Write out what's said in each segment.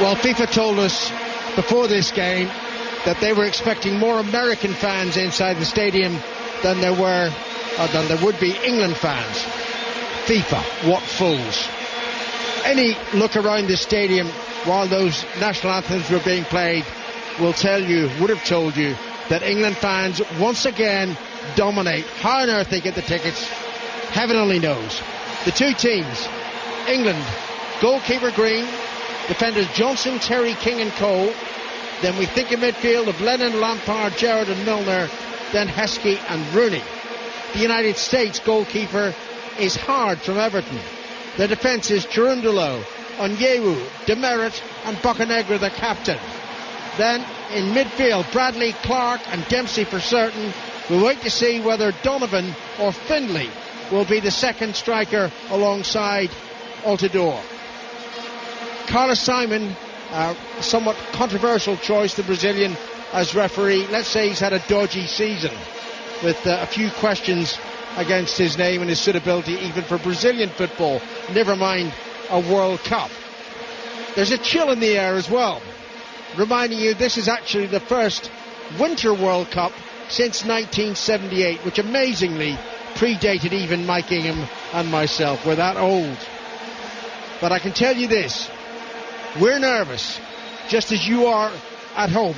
Well, FIFA told us before this game that they were expecting more American fans inside the stadium than there would be England fans. FIFA, what fools. Any look around the stadium while those national anthems were being played would have told you that England fans once again dominate. How on earth they get the tickets, heaven only knows. The two teams, England, goalkeeper Green, defenders Johnson, Terry, King and Cole. Then we think in midfield of Lennon, Lampard, Gerrard and Milner, then Heskey and Rooney. The United States goalkeeper is Hard from Everton. The defence is Chirundolo, Onyewu, Demerit and Bocanegra the captain. Then in midfield, Bradley, Clark and Dempsey for certain. We'll wait to see whether Donovan or Findlay will be the second striker alongside Altidore. Carlos Simon, somewhat controversial choice, the Brazilian, as referee. Let's say he's had a dodgy season with a few questions against his name and his suitability even for Brazilian football, never mind a World Cup. There's a chill in the air as well, reminding you this is actually the first Winter World Cup since 1978, which amazingly predated even Mike Ingham and myself. We're that old. But I can tell you this, we're nervous, just as you are at home.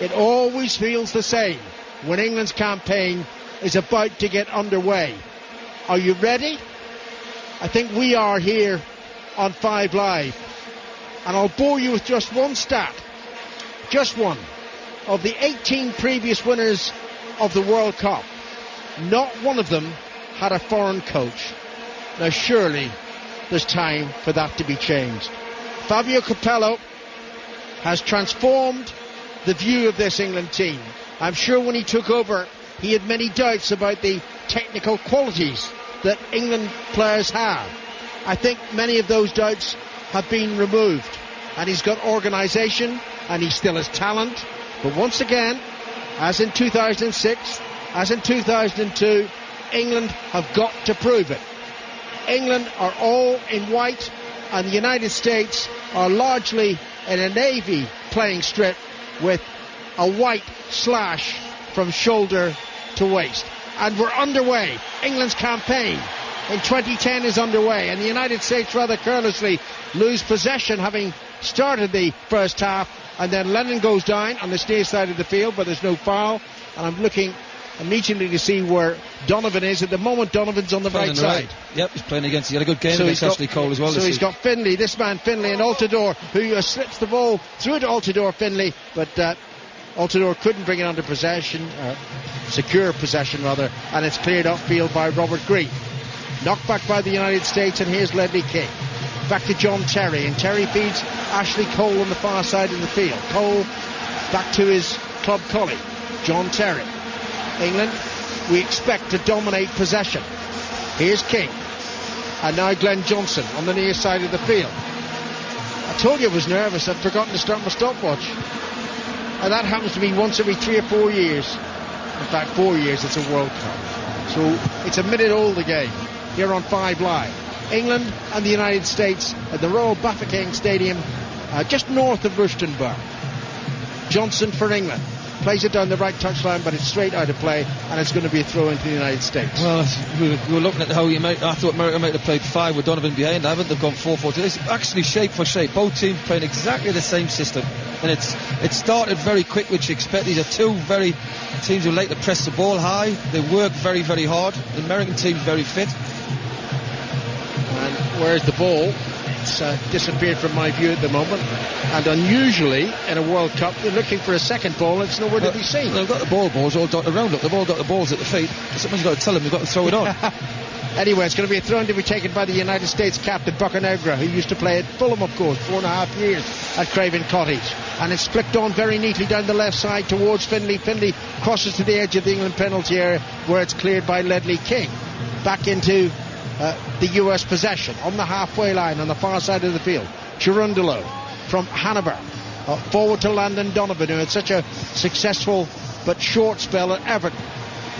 It always feels the same when England's campaign is about to get underway. Are you ready? I think we are here on 5 Live. And I'll bore you with just one stat, just one. Of the 18 previous winners of the World Cup, not one of them had a foreign coach. Now surely there's time for that to be changed. Fabio Capello has transformed the view of this England team. I'm sure when he took over he had many doubts about the technical qualities that England players have. I think many of those doubts have been removed, and he's got organisation and he still has talent. But once again, as in 2006, as in 2002, England have got to prove it. England are all in white and the United States are largely in a navy playing strip with a white slash from shoulder to waist. And we're underway. England's campaign in 2010 is underway, and the United States rather carelessly lose possession, having started the first half, and then Lennon goes down on the near side of the field, but there's no foul. And I'm looking immediately to see where Donovan is. At the moment, Donovan's on the right side. Yep, he's playing against, he had a good game against Ashley Cole as well. So he's got Findlay, this man Findlay, and Altidore, who slips the ball through to Altidore, Findlay, but Altidore couldn't bring it under possession, secure possession rather, and it's cleared upfield by Robert Green. Knocked back by the United States, and here's Ledley King. Back to John Terry, and Terry feeds Ashley Cole on the far side of the field. Cole back to his club colleague, John Terry. England, we expect to dominate possession. Here's King, and now Glenn Johnson on the near side of the field. I told you I was nervous, I'd forgotten to start my stopwatch. And that happens to me once every 3 or 4 years. In fact, 4 years, it's a World Cup. So it's a minute old, the game, here on 5 Live. England and the United States at the Royal Bafokeng Stadium, just north of Rustenburg. Johnson for England. Plays it down the right touchline, but it's straight out of play, and it's going to be a throw into the United States. Well, we were looking at how I thought America might have played 5 with Donovan behind. I haven't. They've gone 4-4-2. It's actually shape for shape. Both teams playing exactly the same system, and it started very quick, which you expect. These are two very teams who like to press the ball high. They work very, very hard. The American team's very fit. And where's the ball? It's disappeared from my view at the moment, and unusually in a World Cup they're looking for a second ball. It's nowhere to be seen. They've got the balls all dotted around. Look, they've all got the balls at the feet. Someone's got to tell them they've got to throw it on. Anyway, it's going to be a throw to be taken by the United States captain Bocanegra, who used to play at Fulham, of course, 4.5 years at Craven Cottage, and it's flicked on very neatly down the left side towards Findlay. Findlay crosses to the edge of the England penalty area, where it's cleared by Ledley King. Back into the US possession on the halfway line on the far side of the field. Chirundolo from Hanover forward to Landon Donovan, who had such a successful but short spell at Everton.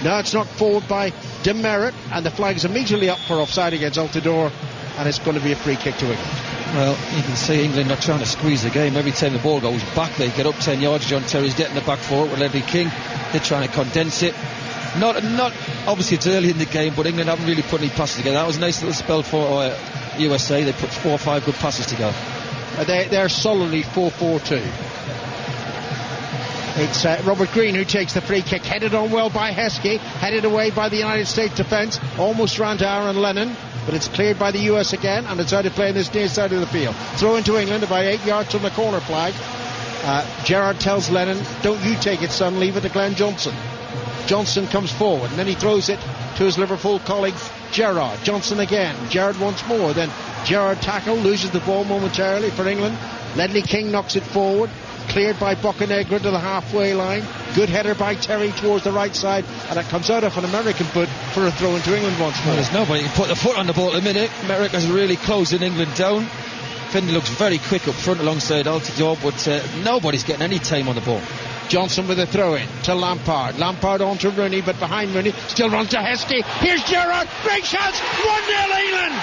Now it's knocked forward by Demerit, and the flag is immediately up for offside against Altidore, and it's going to be a free kick to England. Well, you can see England not trying to squeeze the game. Every time the ball goes back, they get up 10 yards. John Terry's getting the back four with Ledley King. They're trying to condense it. Not obviously it's early in the game, but England haven't really put any passes together. That was a nice little spell for USA. They put 4 or 5 good passes together. They're solidly 4-4-2. It's Robert Green who takes the free kick, headed on well by Heskey, headed away by the United States defence, almost ran to Aaron Lennon, but it's cleared by the US again, and it's out of play in this near side of the field. Throw into England about 8 yards from the corner flag. Gerrard tells Lennon, don't you take it, son, leave it to Glenn Johnson. Johnson comes forward, and then he throws it to his Liverpool colleague Gerrard. Johnson again, Gerrard once more, then Gerrard tackle, loses the ball momentarily for England. Ledley King knocks it forward, cleared by Bocanegra to the halfway line. Good header by Terry towards the right side, and it comes out of an American foot for a throw into England once more. Well, there's nobody can put the foot on the ball at the minute. America's really closing England down. Finlay looks very quick up front alongside Altidore, but nobody's getting any time on the ball. Johnson with a throw in to Lampard. Lampard on to Rooney, but behind Rooney still runs to Heskey. Here's Gerrard, great chance, 1-0 England.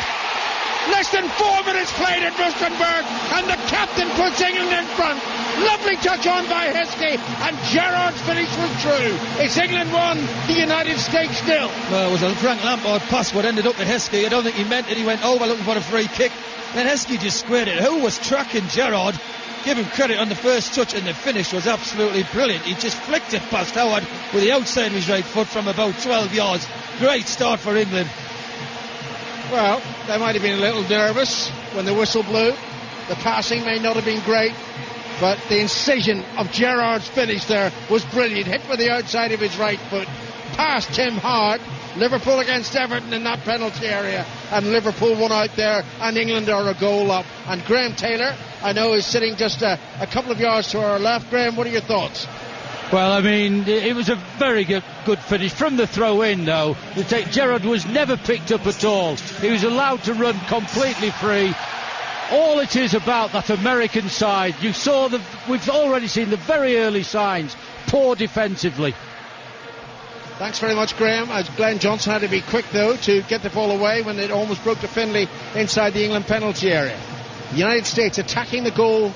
Less than 4 minutes played at Rustenburg, and the captain puts England in front. Lovely touch on by Heskey, and Gerrard's finish was true. It's England 1, the United States 0. Well, it was a Frank Lampard pass what ended up with Heskey. I don't think he meant it. He went over looking for a free kick. Then Heskey just squared it. Who was tracking Gerrard? Give him credit on the first touch, and the finish was absolutely brilliant. He just flicked it past Howard with the outside of his right foot from about 12 yards. Great start for England. Well, they might have been a little nervous when the whistle blew. The passing may not have been great, but the incision of Gerrard's finish there was brilliant. Hit with the outside of his right foot, past Tim Howard. Liverpool against Everton in that penalty area, and Liverpool won out there, and England are a goal up. And Graham Taylor, I know, is sitting just a couple of yards to our left. Graham, what are your thoughts? Well, I mean, it was a very good finish from the throw-in, though. Gerrard was never picked up at all. He was allowed to run completely free. All it is about that American side, we've already seen the very early signs, poor defensively. Thanks very much, Graham. As Glenn Johnson had to be quick, though, to get the ball away when it almost broke to Finlay inside the England penalty area. The United States attacking the goal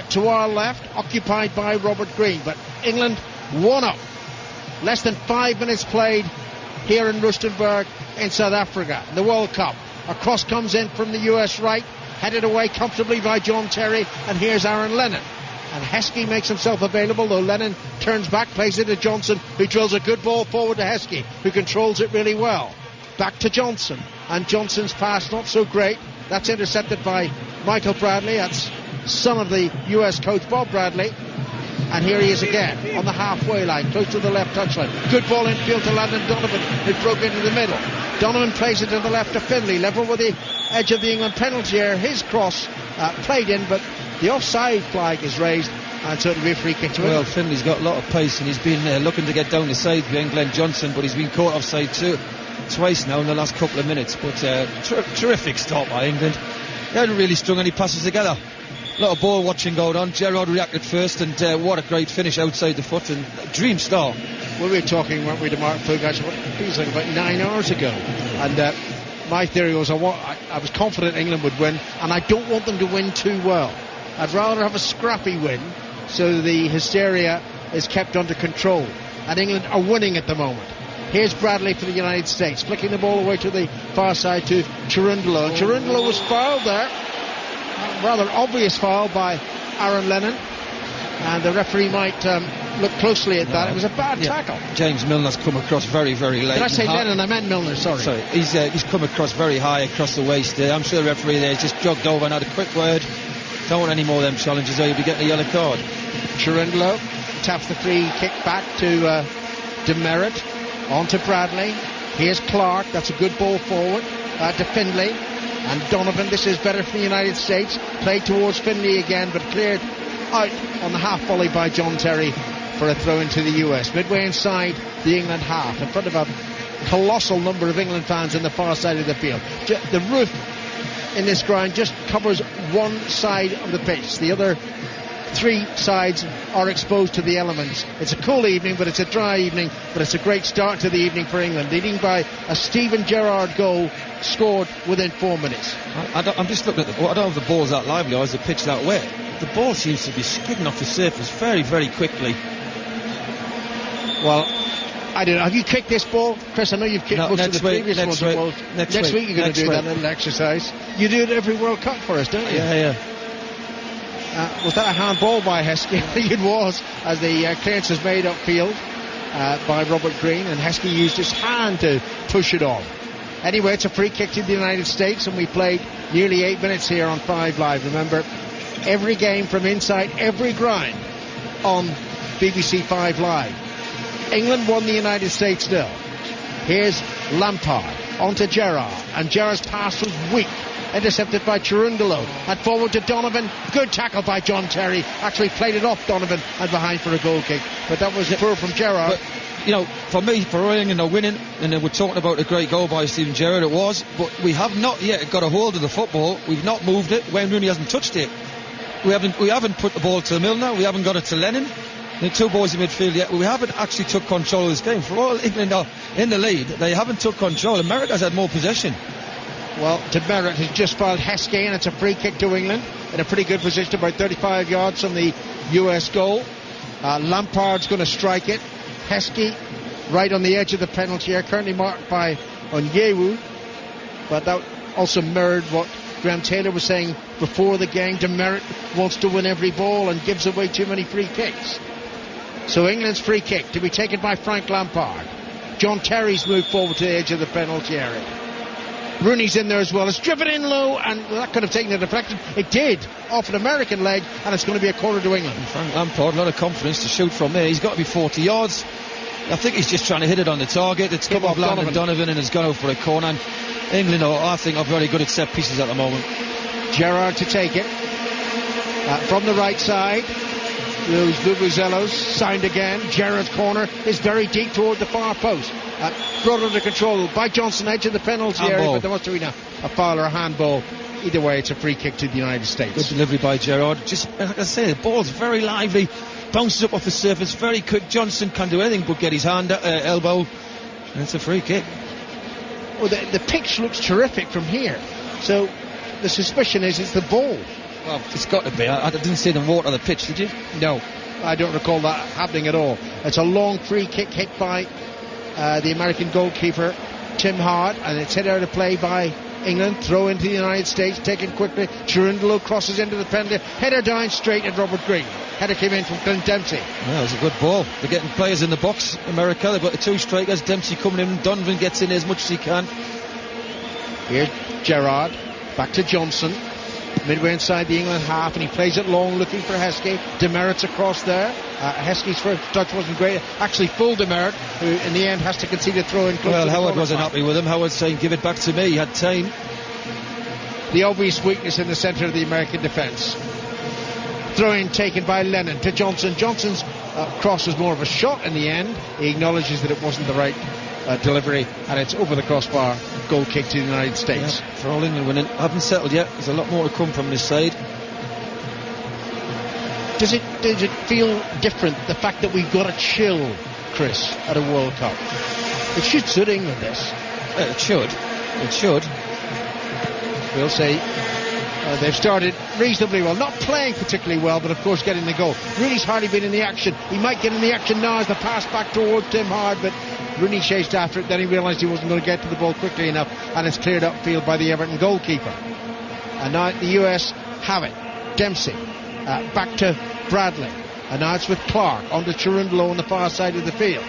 to our left, occupied by Robert Green, but England 1 up. Less than 5 minutes played here in Rustenburg in South Africa, the World Cup. A cross comes in from the US right, headed away comfortably by John Terry, and here's Aaron Lennon. And Heskey makes himself available, though Lennon turns back, plays it to Johnson, who drills a good ball forward to Heskey, who controls it really well. Back to Johnson, and Johnson's pass not so great. That's intercepted by Michael Bradley. That's son of the US coach Bob Bradley. And here he is again on the halfway line, close to the left touchline. Good ball infield to Landon Donovan, who broke into the middle. Donovan plays it to the left to Finlay, level with the edge of the England penalty area. His cross played in, but the offside flag is raised, and so it'll be a free kick to him. Well, Finlay's got a lot of pace, and he's been looking to get down the side behind Glenn Johnson, but he's been caught offside twice now in the last couple of minutes. But terrific start by England. They hadn't really strung any passes together. A lot of ball watching going on. Gerrard reacted first, and what a great finish outside the foot, and dream start. Well, we were talking, weren't we, to Mark Fugash, it feels like about 9 hours ago, and my theory was I was confident England would win, and I don't want them to win too well. I'd rather have a scrappy win so the hysteria is kept under control, and England are winning at the moment. Here's Bradley for the United States, flicking the ball away to the far side to Cherundolo, and Cherundolo was fouled there. Rather obvious foul by Aaron Lennon, and the referee might look closely at that. It was a bad tackle. James Milner's come across very, very late. Did I say Lennon? I meant Milner, sorry. He's come across very high across the waist there. I'm sure the referee there has just jogged over and had a quick word. Don't want any more of them challenges or you'll be getting a yellow card. Cherundolo taps the free kick back to Demerit, on to Bradley. Here's Clark, that's a good ball forward to Finlay. And Donovan, this is better for the United States. Played towards Finlay again, but cleared out on the half volley by John Terry for a throw into the US. Midway inside the England half, in front of a colossal number of England fans on the far side of the field. The roof in this ground just covers one side of the pitch. The other three sides are exposed to the elements. It's a cool evening, but it's a dry evening, but it's a great start to the evening for England, leading by a Steven Gerrard goal scored within 4 minutes. I'm just looking at I don't know if the ball's that lively or is the pitch that wet. The ball seems to be skidding off the surface very, very quickly. Well, I don't know. Have you kicked this ball, Chris? I know you've kicked most of the previous ones. Next week you're going to do that little exercise. You do it every World Cup for us, don't you? Yeah. Was that a handball by Heskey? It was, as the clearance is made upfield by Robert Green, and Heskey used his hand to push it on. Anyway, it's a free kick to the United States, and we played nearly 8 minutes here on 5 Live. Remember, every game from inside every ground on BBC 5 Live. England won, the United States nil. Here's Lampard onto Gerrard, and Gerrard's pass was weak, intercepted by Chirundolo, and forward to Donovan. Good tackle by John Terry. Actually played it off Donovan and behind for a goal kick, but that was poor from Gerrard. But, you know, for me, for England are winning, and we're talking about a great goal by Steven Gerrard, it was, but we have not yet got a hold of the football. We've not moved it. Wayne Rooney hasn't touched it. We haven't put the ball to Milner. We haven't got it to Lennon. The two boys in midfield yet. We haven't actually took control of this game. For all England are in the lead, they haven't took control. America's had more possession. Well, Demerit has just fouled Heskey, and it's a free kick to England in a pretty good position, about 35 yards from the US goal. Lampard's going to strike it. Heskey right on the edge of the penalty area, currently marked by Onyewu, but that also mirrored what Graham Taylor was saying before the game. Demerit wants to win every ball and gives away too many free kicks. So England's free kick to be taken by Frank Lampard. John Terry's moved forward to the edge of the penalty area. Rooney's in there as well. It's driven in low, and that could have taken a deflection. It did, off an American leg, and it's going to be a corner to England. Frank Lampard, a lot of confidence to shoot from there. He's got to be 40 yards. I think he's just trying to hit it on the target. It's come off Donovan and has gone out for a corner. And England, I think, are very good at set pieces at the moment. Gerrard to take it from the right side. Those Vuvuzelos signed again. Gerrard's corner is very deep toward the far post. Brought under control by Johnson, edge of the penalty area, but there must be a foul or a handball. Either way, it's a free kick to the United States. Good delivery by Gerrard. Just like I say, the ball's very lively, bounces up off the surface, very quick. Johnson can't do anything but get his hand, elbow, and it's a free kick. Well, the pitch looks terrific from here, so the suspicion is it's the ball. Well, it's got to be. I didn't see them water the pitch, did you? No, I don't recall that happening at all. It's a long free kick hit by the American goalkeeper Tim Hart, and it's hit out of play by England. Throw into the United States, taken quickly. Chirundolo crosses into the penalty. Header down straight at Robert Green. Header came in from Clint Dempsey. Yeah, it was a good ball. They're getting players in the box, America. They've got the two strikers. Dempsey coming in. Donovan gets in as much as he can. Here's Gerrard. Back to Johnson. Midway inside the England half, and he plays it long, looking for Heskey. Demerit's across there. Heskey's first touch wasn't great. Actually, full Demerit, who in the end has to concede a throw in. Well, Howard wasn't happy with him. Howard's saying, give it back to me. He had time. The obvious weakness in the centre of the American defence. Throw-in taken by Lennon to Johnson. Johnson's cross was more of a shot in the end. He acknowledges that it wasn't the right delivery, and it's over the crossbar. Goal kick to the United States. Yeah, for all England winning. Haven't settled yet. There's a lot more to come from this side. Does it feel different, the fact that we've got a chill, Chris, at a World Cup? It should suit England, this. It should. We'll say they've started reasonably well, not playing particularly well, but of course getting the goal. Rooney's hardly been in the action. He might get in the action now as the pass back towards Tim Hard, but Rooney chased after it. Then he realised he wasn't going to get to the ball quickly enough, and it's cleared upfield by the Everton goalkeeper. And now the US have it. Dempsey back to Bradley, and now it's with Clark onto Chirundolo on the far side of the field.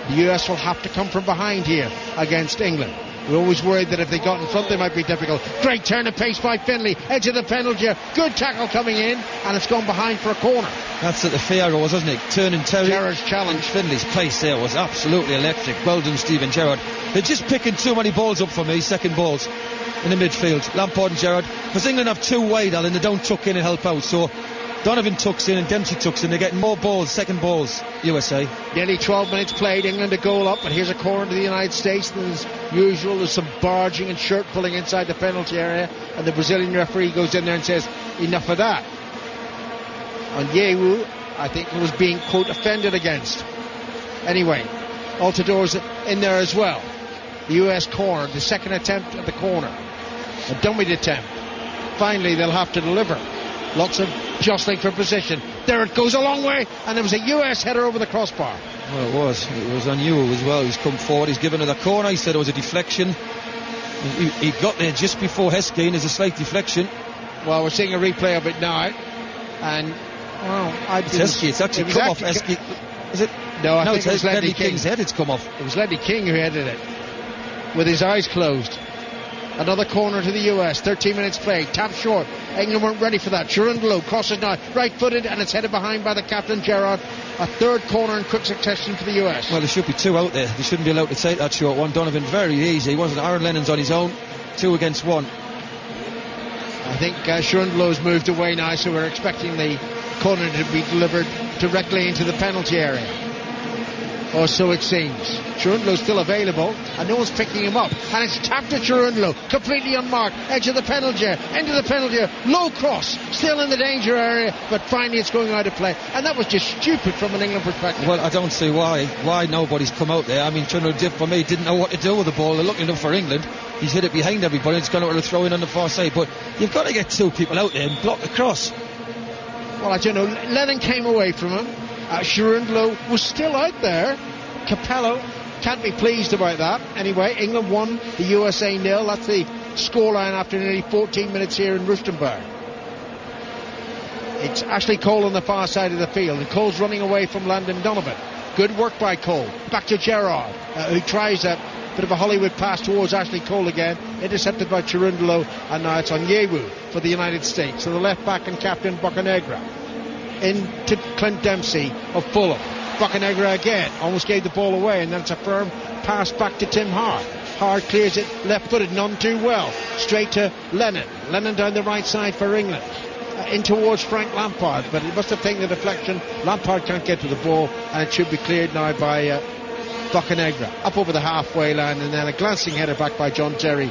The US will have to come from behind here against England. We're always worried that if they got in front they might be difficult. Great turn of pace by Finlay, edge of the penalty. Good tackle coming in, and it's gone behind for a corner. That's at the Fierro, wasn't it? Turning Terry. Gerrard's challenge. Finlay's place there was absolutely electric. Well done, Steven Gerrard. They're just picking too many balls up for me, second balls in the midfield. Lampard and Gerrard. Because England have two wide, Alan, they don't tuck in and help out. So Donovan tucks in and Dempsey tucks in. They're getting more balls, second balls, USA. Nearly 12 minutes played, England a goal up, but here's a corner to the United States. And as usual, there's some barging and shirt pulling inside the penalty area, and the Brazilian referee goes in there and says, enough of that. Onyewu, I think, was being, quote, offended against. Anyway, Altidor's in there as well. The US corner, the second attempt at the corner. A dummied attempt. Finally, they'll have to deliver. Lots of jostling for position. There it goes a long way, and there was a US header over the crossbar. Well, it was Onyewu as well. He's come forward, he's given her the corner. He said it was a deflection. He got there just before Heskey, and there's a slight deflection. Well, we're seeing a replay of it now, and it's Heskey. It's actually come off Heskey. Is it? No, I think it was Ledley King's head. It's come off. It was Ledley King who headed it with his eyes closed. Another corner to the US. 13 minutes played. Tap short. England weren't ready for that. Chirundolo crosses now, right-footed, and it's headed behind by the captain Gerrard. A third corner in quick succession for the US. Well, there should be two out there. They shouldn't be allowed to take that short one. Donovan very easy. He wasn't. Aaron Lennon's on his own. 2 against 1. I think Chirundolo's moved away now, so we're expecting the corner to be delivered directly into the penalty area. Or so it seems. Chirundolo's still available, and no one's picking him up. And it's tapped to Chirundolo, completely unmarked. Edge of the penalty area, into the penalty area. Low cross, still in the danger area, but finally it's going out of play. And that was just stupid from an England perspective. Well, I don't see why nobody's come out there. I mean, Chirundolo, for me, didn't know what to do with the ball. They're looking up for England. He's hit it behind everybody. It's gone out to throw in on the far side. But you've got to get 2 people out there and block the cross. Well, I don't know. Lennon came away from him. Chirundolo was still out there. Capello can't be pleased about that. Anyway, England won, the USA 0. That's the scoreline after nearly 14 minutes here in Rustenburg. It's Ashley Cole on the far side of the field, and Cole's running away from Landon Donovan. Good work by Cole. Back to Gerrard, who tries a bit of a Hollywood pass towards Ashley Cole again, intercepted by Chirundolo, and now it's Onyewu for the United States. So the left back and captain Bocanegra into Clint Dempsey of Fulham. Bocanegra again almost gave the ball away, and then it's a firm pass back to Tim Hart. Hart clears it left-footed, none too well, straight to Lennon down the right side for England, in towards Frank Lampard, but he must have taken the deflection. Lampard can't get to the ball, and it should be cleared now by Bocanegra up over the halfway line, and then a glancing header back by John Terry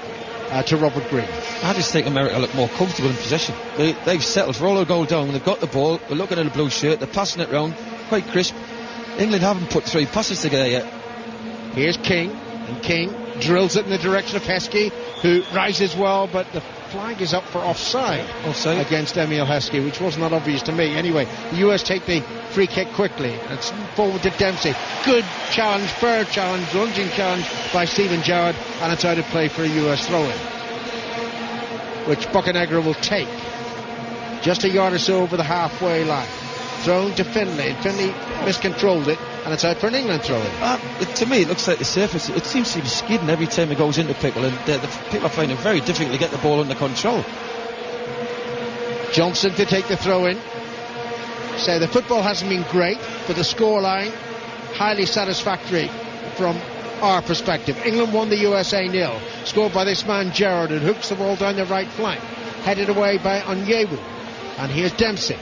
to Robert Green. I just think America look more comfortable in possession. They've settled for all the goal down. They've got the ball, they're looking at the blue shirt, they're passing it round quite crisp. England haven't put 3 passes together yet. Here's King, and King drills it in the direction of Heskey, who rises well, but the flag is up for offside against Emile Heskey, which wasn't that obvious to me. Anyway, the US take the free kick quickly. It's forward to Dempsey. Good challenge, fair challenge, lunging challenge by Stephen Gerrard, and it's out of play for a US throw-in, which Bocanegra will take just a yard or so over the halfway line. Thrown to Finlay, and Finlay miscontrolled it, and it's out for an England throw-in. To me, it looks like the surface, it seems to be skidding every time it goes into people, and the people are finding it very difficult to get the ball under control. Johnson to take the throw-in. So the football hasn't been great, but the scoreline highly satisfactory from our perspective. England won, the USA 0. Scored by this man Gerrard, who hooks the ball down the right flank. Headed away by Onyewu. And here's Dempsey,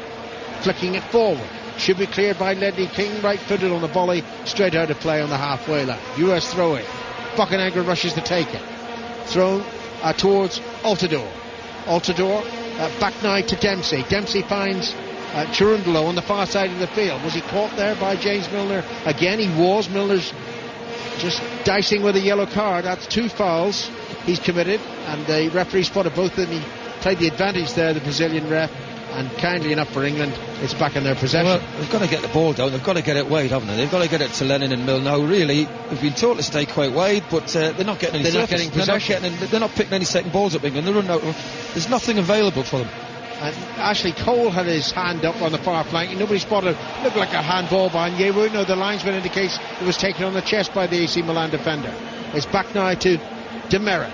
flicking it forward. Should be cleared by Ledley King, right-footed on the volley, straight out of play on the halfway line. US throw-in. Bocanegra rushes to take it. Thrown towards Altidore. Altidore back now to Dempsey. Dempsey finds Chirundolo on the far side of the field. Was he caught there by James Milner? Again, he was. Milner's just dicing with a yellow card. That's 2 fouls he's committed, and the referee spotted both of them. He played the advantage there, the Brazilian ref. And kindly enough for England, it's back in their possession. Well, they've got to get the ball down. They've got to get it wide, haven't they? They've got to get it to Lennon and Milner. Now, really, they've been told to stay quite wide, but they're not getting any. They're not getting possession. They're not picking any second balls up. England. They're running out. There's nothing available for them. And Ashley Cole had his hand up on the far flank, and nobody spotted it. Looked like a handball by Onyewu. No, the linesman indicates it was taken on the chest by the AC Milan defender. It's back now to Demerit,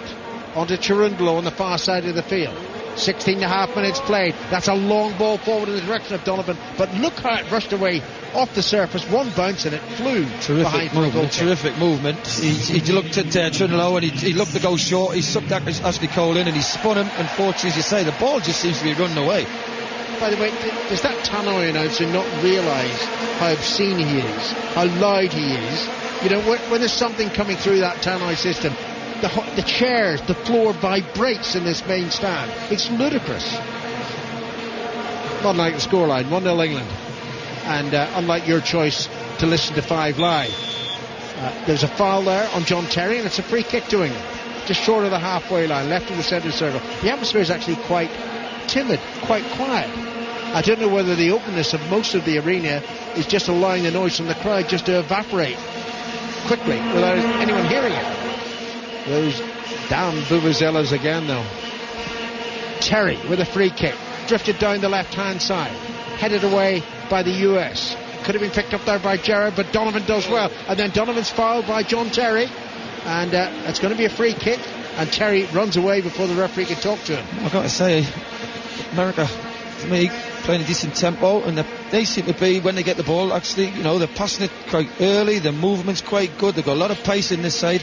onto Chirundolo on the far side of the field. 16.5 minutes played. That's a long ball forward in the direction of Donovan, but look how it rushed away off the surface. One bounce and it flew terrific movement. Terrific movement. He looked at Chirundolo, and he looked to go short. He sucked Ashley Cole in, and he spun him. Unfortunately, as you say, the ball just seems to be running away. By the way, does that Tannoy announcer not realise how obscene he is, how loud he is? You know, when there's something coming through that Tannoy system, the chairs, the floor vibrates in this main stand. It's ludicrous. not like the scoreline, 1-0 England. And unlike your choice to listen to 5 Live, there's a foul there on John Terry, and it's a free kick to England, just short of the halfway line, left of the centre circle. The atmosphere is actually quite timid, quite quiet. I don't know whether the openness of most of the arena is just allowing the noise from the crowd just to evaporate quickly without anyone hearing it. Those damn vuvuzelas again, though. Terry with a free kick, drifted down the left-hand side, headed away by the US. Could have been picked up there by Gerrard, but Donovan does well. And then Donovan's fouled by John Terry, and it's going to be a free kick, and Terry runs away before the referee can talk to him. I've got to say, America, to me, playing a decent tempo, and they seem to be, when they get the ball, actually, they're passing it quite early, the movement's quite good, they've got a lot of pace in this side,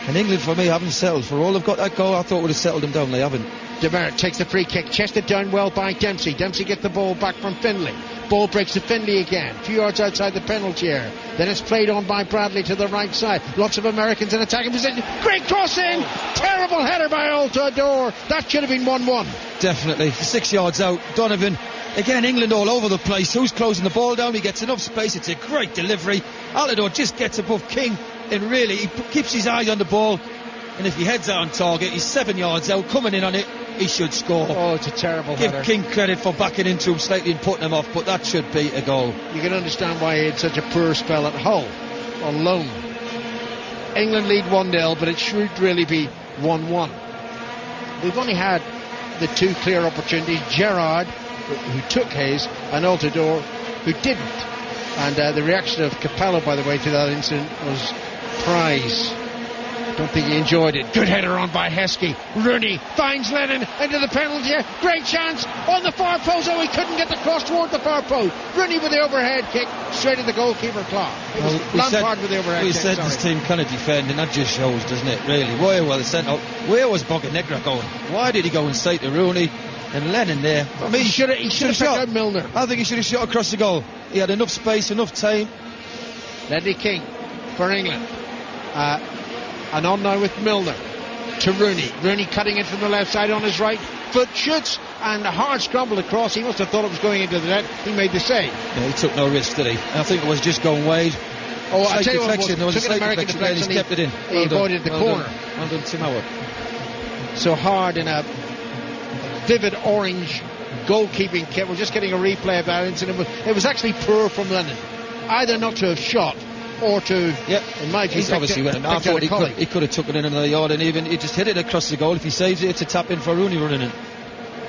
and England, for me, haven't settled. For all they've got that goal, I thought would have settled them down, they haven't. DeMeritt takes the free kick, chested down well by Dempsey. Dempsey gets the ball back from Finlay. Ball breaks to Finlay again, a few yards outside the penalty area. Then it's played on by Bradley to the right side. Lots of Americans in attacking position. Great cross in! Terrible header by Altidore. That should have been 1-1. Definitely. 6 yards out. Donovan. Again, England all over the place. Who's closing the ball down? He gets enough space. It's a great delivery. Altidore just gets above King, and really he keeps his eyes on the ball. And if he heads out on target, he's 7 yards out, coming in on it, he should score. Oh, it's a terrible header. Give King credit for backing into him slightly and putting him off, but that should be a goal. You can understand why he had such a poor spell at Hull on loan. England lead 1-0, but it should really be 1-1. We've only had the 2 clear opportunities. Gerrard, who took his, and Altidore, who didn't. And the reaction of Capello, by the way, to that incident was praise. Don't think he enjoyed it. Good header on by Heskey. Rooney finds Lennon into the penalty area. Great chance on the far post. Oh, he couldn't get the cross toward the far post. Rooney with the overhead kick straight at the goalkeeper claw. It was Lampard with the overhead kick. We said this team cannot defend, and that just shows, doesn't it, really? Where was Bocanegra going? Why did he go inside to Rooney and Lennon there? I mean, he should have picked out Milner. I think he should have shot across the goal. He had enough space, enough time. Ledley King for England. And on now with Milner to Rooney. Rooney cutting in from the left side on his right foot, shoots, and a hard scramble across. He must have thought it was going into the net. He made the save. Yeah, he took no risk, did he? I think it was just going wide. Oh, I tell you what, there was a slight deflection there, he kept it in. He avoided the corner. Well done, Tim Howard. So hard in a vivid orange goalkeeping kit. We're just getting a replay of that incident. It was actually poor from Lennon. Either not to have shot, or to, in my view, he's obviously went. I thought he could have took it in another yard, and even he just hit it across the goal. If he saves it, it's a tap in for Rooney running in.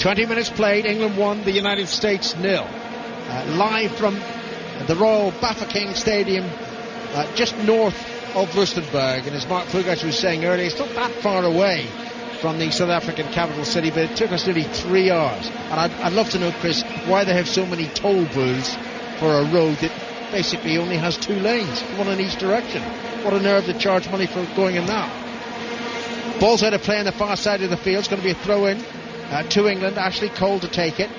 20 minutes played. England 1, the United States 0. Live from the Royal Bafokeng Stadium, just north of Rustenburg. And as Mark Pugac was saying earlier, it's not that far away from the South African capital city, but it took us nearly 3 hours. And I'd love to know, Chris, why they have so many toll booths for a road that basically only has 2 lanes, one in each direction. What a nerve to charge money for going in that. Ball's out of play on the far side of the field. It's going to be a throw in to England. Ashley Cole to take it,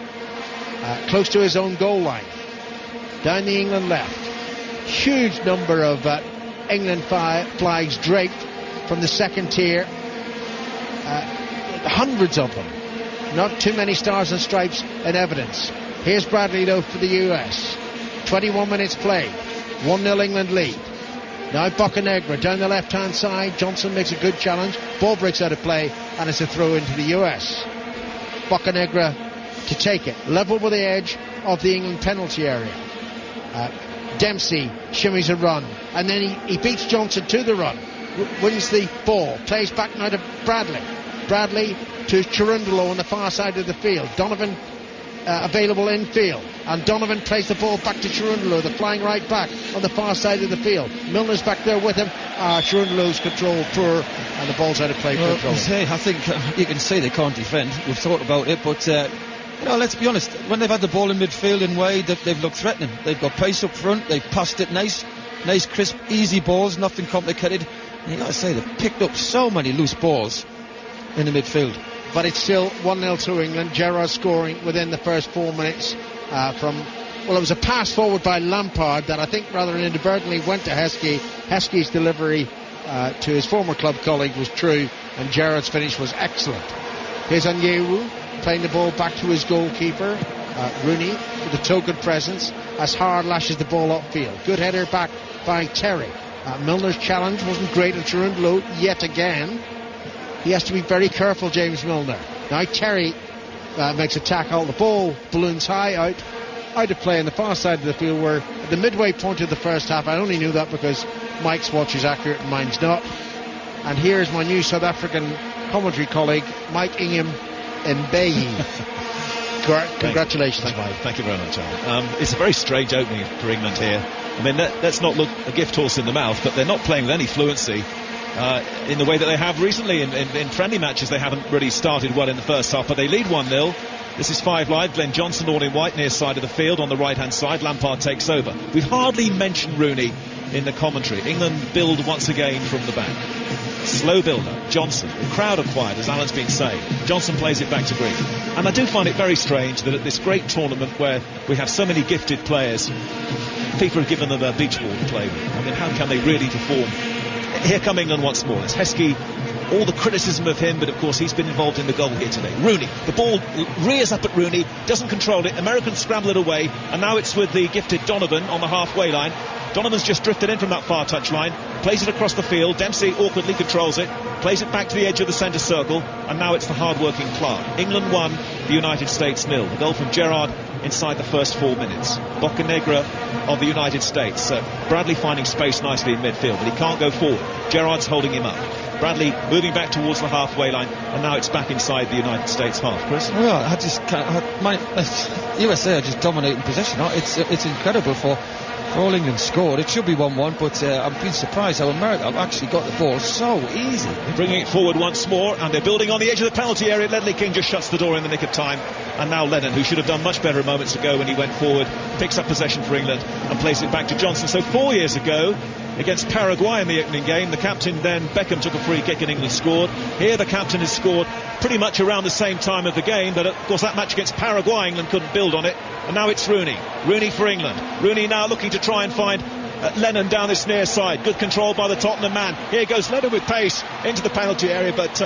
close to his own goal line, down the England left. Huge number of England flags draped from the second tier, hundreds of them, not too many stars and stripes in evidence. Here's Bradley though for the US. 21 minutes played, 1-0 England lead. Now Bocanegra down the left hand side. Johnson makes a good challenge, ball breaks out of play, and it's a throw into the US. Bocanegra to take it, level with the edge of the England penalty area. Dempsey shimmies a run, and then he beats Johnson to the run, wins the ball, plays back now to Bradley to Cherundolo on the far side of the field. Donovan available infield, and Donovan plays the ball back to Cherundolo, the flying right back on the far side of the field. Milner's back there with him. Cherundolo's control poor, and the ball's out of play for a goal. I think you can say they can't defend. We've thought about it, but let's be honest, when they've had the ball in midfield and wide, they've looked threatening. They've got pace up front, they've passed it nice, crisp, easy balls, nothing complicated. And you got to say, they've picked up so many loose balls in the midfield. But it's still 1-0 to England. Gerrard scoring within the first 4 minutes it was a pass forward by Lampard that I think rather inadvertently went to Heskey. Heskey's delivery to his former club colleague was true, and Gerrard's finish was excellent. Here's Onyewu playing the ball back to his goalkeeper. Rooney with a token presence as Howard lashes the ball upfield. Good header back by Terry. Milner's challenge wasn't great and turned low yet again. He has to be very careful, James Milner. Now Terry makes a tackle. The ball balloons high out of play on the far side of the field. We're at the midway point of the first half. I only knew that because Mike's watch is accurate and mine's not. And here's my new South African commentary colleague, Mike Ingham Mbeyi. Congratulations, Mike. Thank you very much, Alan. It's a very strange opening for England here. I mean, let's not look a gift horse in the mouth, but they're not playing with any fluency in the way that they have recently. In friendly matches, they haven't really started well in the first half, but they lead 1-0. This is 5 Live. Glenn Johnson, all in white, near side of the field on the right-hand side. Lampard takes over. We've hardly mentioned Rooney in the commentary. England build once again from the back. Slow build-up. Johnson. The crowd are quiet, as Alan's been saying. Johnson plays it back to Green. And I do find it very strange that at this great tournament where we have so many gifted players, FIFA have given them a beach ball to play with. I mean, how can they really perform? Here come England once more. It's Heskey. All the criticism of him, but of course he's been involved in the goal here today. Rooney, the ball rears up at Rooney, doesn't control it. Americans scramble it away, and now it's with the gifted Donovan on the halfway line. Donovan's just drifted in from that far touch line, plays it across the field. Dempsey awkwardly controls it, plays it back to the edge of the centre circle, and now it's the hard-working Clark. England 1, the United States 0. The goal from Gerrard inside the first 4 minutes. Boccanegra of the United States. Bradley finding space nicely in midfield, but he can't go forward. Gerrard's holding him up. Bradley moving back towards the halfway line, and now it's back inside the United States half. Chris? Well, USA are just dominating possession. It's incredible for all England scored. It should be 1-1, but I've been surprised how America have actually got the ball so easy. Bringing it forward once more, and they're building on the edge of the penalty area. Ledley King just shuts the door in the nick of time, and now Lennon, who should have done much better moments ago when he went forward, picks up possession for England and plays it back to Johnson. So 4 years ago, against Paraguay in the opening game, the captain then, Beckham, took a free kick and England scored. Here the captain has scored pretty much around the same time of the game, but of course that match against Paraguay, England couldn't build on it, and now it's Rooney for England. Rooney now looking to try and find Lennon down this near side. Good control by the Tottenham man. Here goes Lennon with pace into the penalty area, but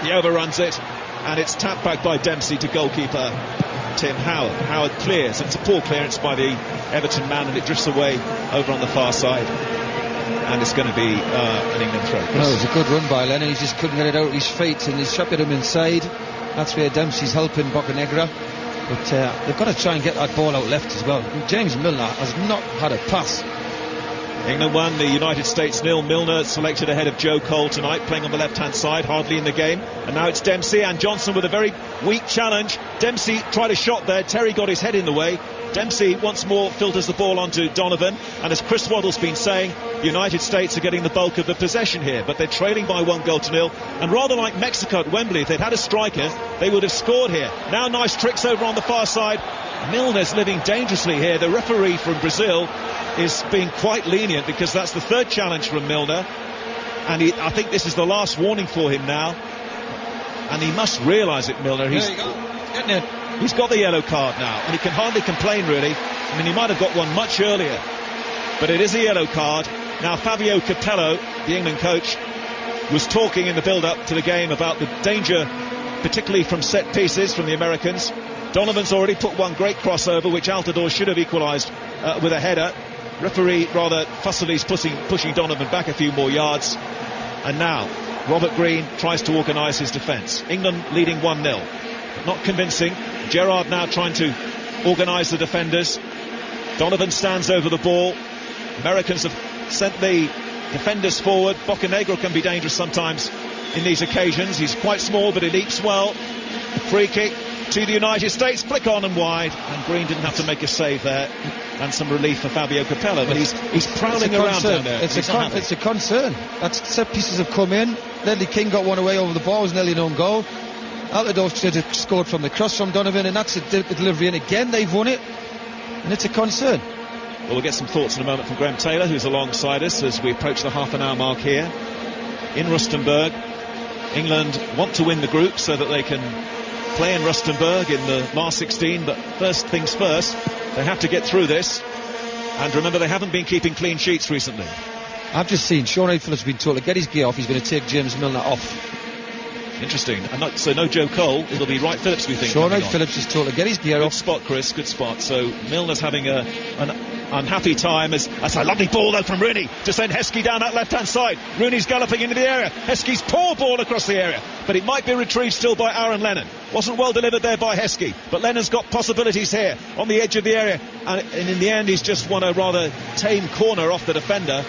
he overruns it, and it's tapped back by Dempsey to goalkeeper Tim Howard. Howard clears. It's a poor clearance by the Everton man, and it drifts away over on the far side, and it's going to be an England throw. No, it was a good run by Lennon. He just couldn't get it out of his feet, and he's shot him inside. That's where Dempsey's helping Boccanegra, but they've got to try and get that ball out left as well. James Milner has not had a pass. England 1, the United States 0. Milner selected ahead of Joe Cole tonight, playing on the left-hand side, hardly in the game. And now it's Dempsey, and Johnson with a very weak challenge. Dempsey tried a shot there. Terry got his head in the way. Dempsey once more filters the ball onto Donovan, and as Chris Waddle's been saying, the United States are getting the bulk of the possession here, but they're trailing by 1-0, and rather like Mexico at Wembley, if they'd had a striker they would have scored here. Now nice tricks over on the far side. Milner's living dangerously here. The referee from Brazil is being quite lenient, because that's the third challenge from Milner, and I think this is the last warning for him now, and he must realise it, Milner. There you go, getting it. He's got the yellow card now, and he can hardly complain, really. I mean, he might have got one much earlier, but it is a yellow card. Now, Fabio Capello, the England coach, was talking in the build-up to the game about the danger, particularly from set pieces from the Americans. Donovan's already put one great crossover, which Altidore should have equalised with a header. Referee rather fussily is pushing Donovan back a few more yards. And now, Robert Green tries to organise his defence. England leading 1-0. But not convincing. Gerrard now trying to organise the defenders. Donovan stands over the ball. Americans have sent the defenders forward. Boccanegra can be dangerous sometimes in these occasions. He's quite small, but he leaps well. Free kick to the United States, flick on and wide, and Green didn't have to make a save there, and some relief for Fabio Capello, but he's prowling around down there. It's a concern. That's set pieces have come in. Ledley King got one away over the bar, was nearly an own goal. Altidore should have scored from the cross from Donovan, and that's a delivery, and again they've won it, and it's a concern. Well, we'll get some thoughts in a moment from Graham Taylor, who's alongside us as we approach the half-an-hour mark here in Rustenburg. England want to win the group so that they can play in Rustenburg in the last 16, but first things first, they have to get through this, and remember, they haven't been keeping clean sheets recently. I've just seen Sean Aitfield's been told to get his gear off. He's going to take James Milner off. Interesting. And so no Joe Cole. It'll be Wright Phillips, we think. Sure, Wright Phillips is told to get his gear Good off. spot, Chris. Good spot. So Milner's having an unhappy time as that's a lovely ball though from Rooney to send Heskey down that left-hand side. Rooney's galloping into the area. Heskey's poor ball across the area, but it might be retrieved still by Aaron Lennon. Wasn't well delivered there by Heskey, but Lennon's got possibilities here on the edge of the area, and in the end he's just won a rather tame corner off the defender.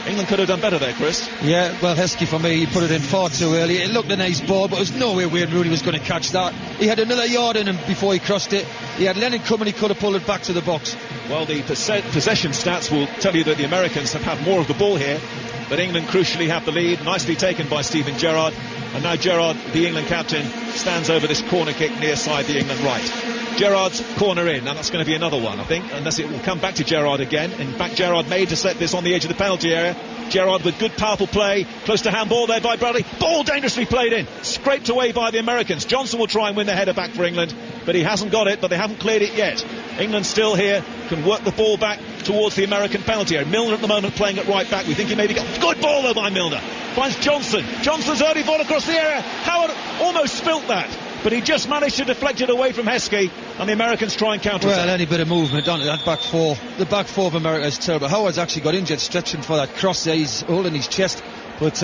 England could have done better there, Chris. Yeah, well, Heskey for me, he put it in far too early. It looked a nice ball, but there was nowhere where Rooney was going to catch that. He had another yard in him before he crossed it. He had Lennon coming, he could have pulled it back to the box. Well, the possession stats will tell you that the Americans have had more of the ball here, but England crucially have the lead. Nicely taken by Steven Gerrard, and now Gerrard, the England captain, stands over this corner kick near side the England right. Gerrard's corner in, and that's going to be another one, I think, unless it will come back to Gerrard again. In fact, Gerrard made to set this on the edge of the penalty area. Gerrard with good powerful play, close to handball there by Bradley. Ball dangerously played in, scraped away by the Americans. Johnson will try and win the header back for England, but he hasn't got it, but they haven't cleared it yet. England still here, can work the ball back towards the American penalty area. Milner at the moment playing at right back. We think he maybe got good ball though by Milner. Finds Johnson. Johnson's early ball across the area. Howard almost spilt that, but he just managed to deflect it away from Heskey, and the Americans try and counter. Well, any bit of movement on that back four. The back four of America is terrible. Howard's actually got injured stretching for that cross there. He's holding his chest, but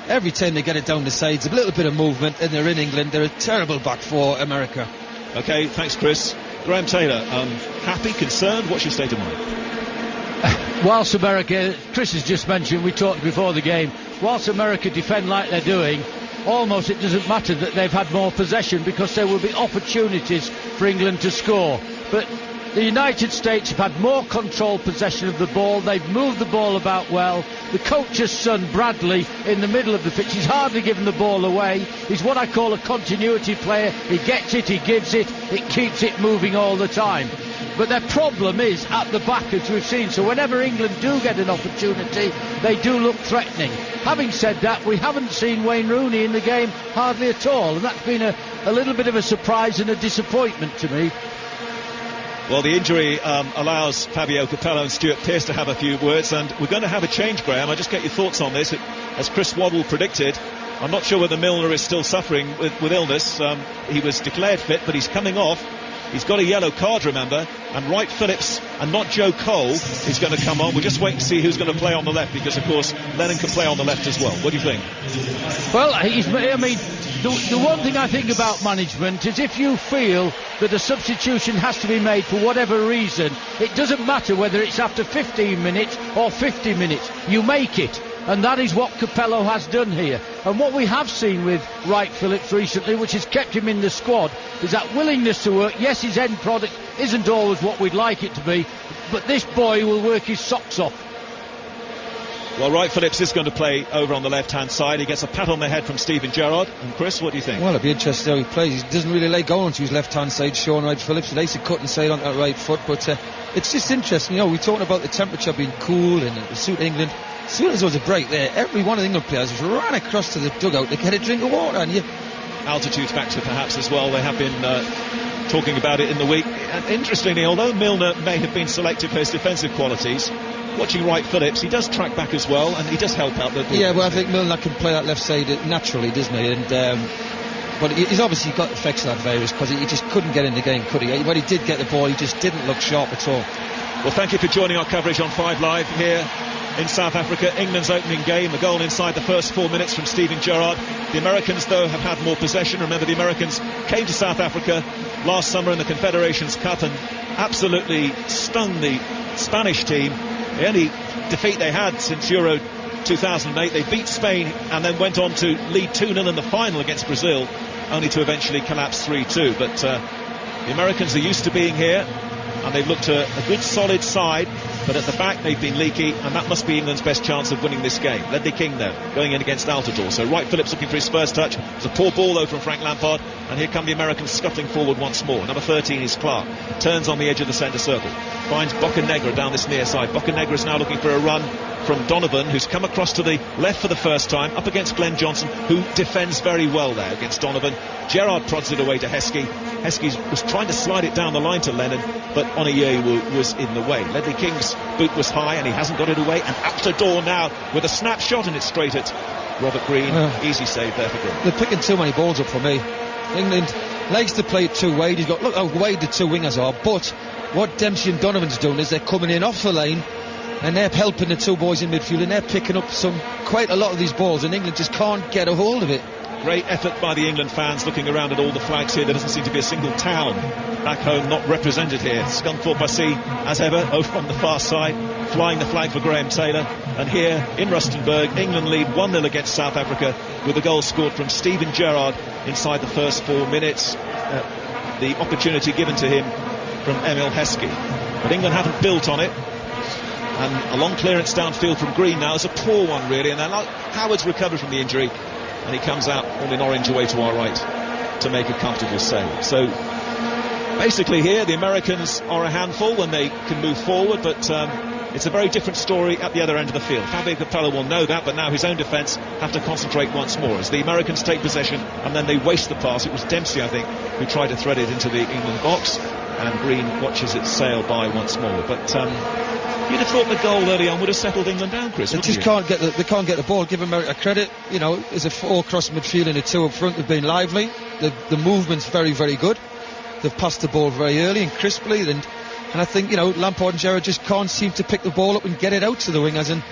every time they get it down the sides, a little bit of movement, and they're in England. They're a terrible back four, America. Okay, thanks, Chris. Graham Taylor, happy, concerned? What's your state of mind? Whilst America, Chris has just mentioned, we talked before the game, whilst America defend like they're doing, almost it doesn't matter that they've had more possession, because there will be opportunities for England to score. But the United States have had more controlled possession of the ball. They've moved the ball about well. The coach's son, Bradley, in the middle of the pitch, he's hardly given the ball away. He's what I call a continuity player. He gets it, he gives it, it keeps it moving all the time. But their problem is at the back, as we've seen. So whenever England do get an opportunity, they do look threatening. Having said that, we haven't seen Wayne Rooney in the game hardly at all, and that's been a little bit of a surprise and a disappointment to me. Well, the injury allows Fabio Capello and Stuart Pearce to have a few words, and we're going to have a change, Graham. I just get your thoughts on this. As Chris Waddle predicted, I'm not sure whether Milner is still suffering with illness. He was declared fit, but he's coming off. He's got a yellow card, remember, and Wright Phillips and not Joe Cole is going to come on. We'll just wait and see who's going to play on the left, because, of course, Lennon can play on the left as well. What do you think? Well, the one thing I think about management is if you feel that a substitution has to be made for whatever reason, it doesn't matter whether it's after 15 minutes or 50 minutes. You make it. And that is what Capello has done here. And what we have seen with Wright Phillips recently, which has kept him in the squad, is that willingness to work. Yes, his end product isn't always what we'd like it to be, but this boy will work his socks off. Well, Wright Phillips is going to play over on the left-hand side. He gets a pat on the head from Steven Gerrard. And Chris, what do you think? Well, it'll be interesting how he plays. He doesn't really like going to his left-hand side, Sean Wright Phillips. He likes to cut inside on that right foot, but it's just interesting. You know, we're talking about the temperature being cool and it suit England. As soon as there was a break there, every one of the England players ran across to the dugout to get a drink of water. And altitude factor perhaps as well. They have been talking about it in the week. And interestingly, although Milner may have been selected for his defensive qualities, watching Wright Phillips, he does track back as well, and he does help out the ball. Yeah, well, I think Milner can play that left side naturally, doesn't he? And but he's obviously got effects of that virus, because he just couldn't get in the game, could he? When he did get the ball, he just didn't look sharp at all. Well, thank you for joining our coverage on 5 Live here in South Africa. England's opening game, a goal inside the first 4 minutes from Steven Gerrard. The Americans, though, have had more possession. Remember, the Americans came to South Africa last summer in the Confederations Cup and absolutely stung the Spanish team. The only defeat they had since Euro 2008, they beat Spain and then went on to lead 2-0 in the final against Brazil, only to eventually collapse 3-2. But the Americans are used to being here, and they've looked a good solid side, but at the back they've been leaky, and that must be England's best chance of winning this game. Ledley King though, going in against Altidore. So Wright Phillips looking for his first touch. It's a poor ball though from Frank Lampard, and here come the Americans scuttling forward once more. Number 13 is Clark, turns on the edge of the centre circle, finds Bocanegra down this near side. Bocanegra is now looking for a run from Donovan, who's come across to the left for the first time, up against Glenn Johnson, who defends very well there against Donovan. Gerrard prods it away to Heskey. Heskey was trying to slide it down the line to Lennon, but Onyewu was in the way. Ledley King's boot was high and he hasn't got it away, and Altidore now with a snapshot, and it's straight at Robert Green, easy save there for Green. They're picking too many balls up for me. England likes to play it too wide. He's got, look how wide the two wingers are, but what Dempsey and Donovan's doing is they're coming in off the line and they're helping the two boys in midfield, and they're picking up quite a lot of these balls, and England just can't get a hold of it. Great effort by the England fans, looking around at all the flags here. There doesn't seem to be a single town back home not represented here. Scunthorpe by sea, as ever, over on the far side, flying the flag for Graham Taylor. And here in Rustenburg, England lead 1-0 against South Africa with a goal scored from Steven Gerrard inside the first 4 minutes. The opportunity given to him from Emil Heskey. But England haven't built on it. And a long clearance downfield from Green now is a poor one, really. And then Howard's recovered from the injury, and he comes out all in orange away to our right to make a comfortable save. So basically here the Americans are a handful when they can move forward, but it's a very different story at the other end of the field. Fabio Capello will know that, but now his own defence have to concentrate once more as the Americans take possession and then they waste the pass. It was Dempsey, I think, who tried to thread it into the England box, and Green watches it sail by once more. But you'd have thought the goal early on would have settled England down, Chris. They just can't get the ball. Give America credit. You know, as a 4 across midfield and a 2 up front, they've been lively. The movement's very, very good. They've passed the ball very early and crisply, and I think, you know, Lampard and Gerrard just can't seem to pick the ball up and get it out to the wingers, and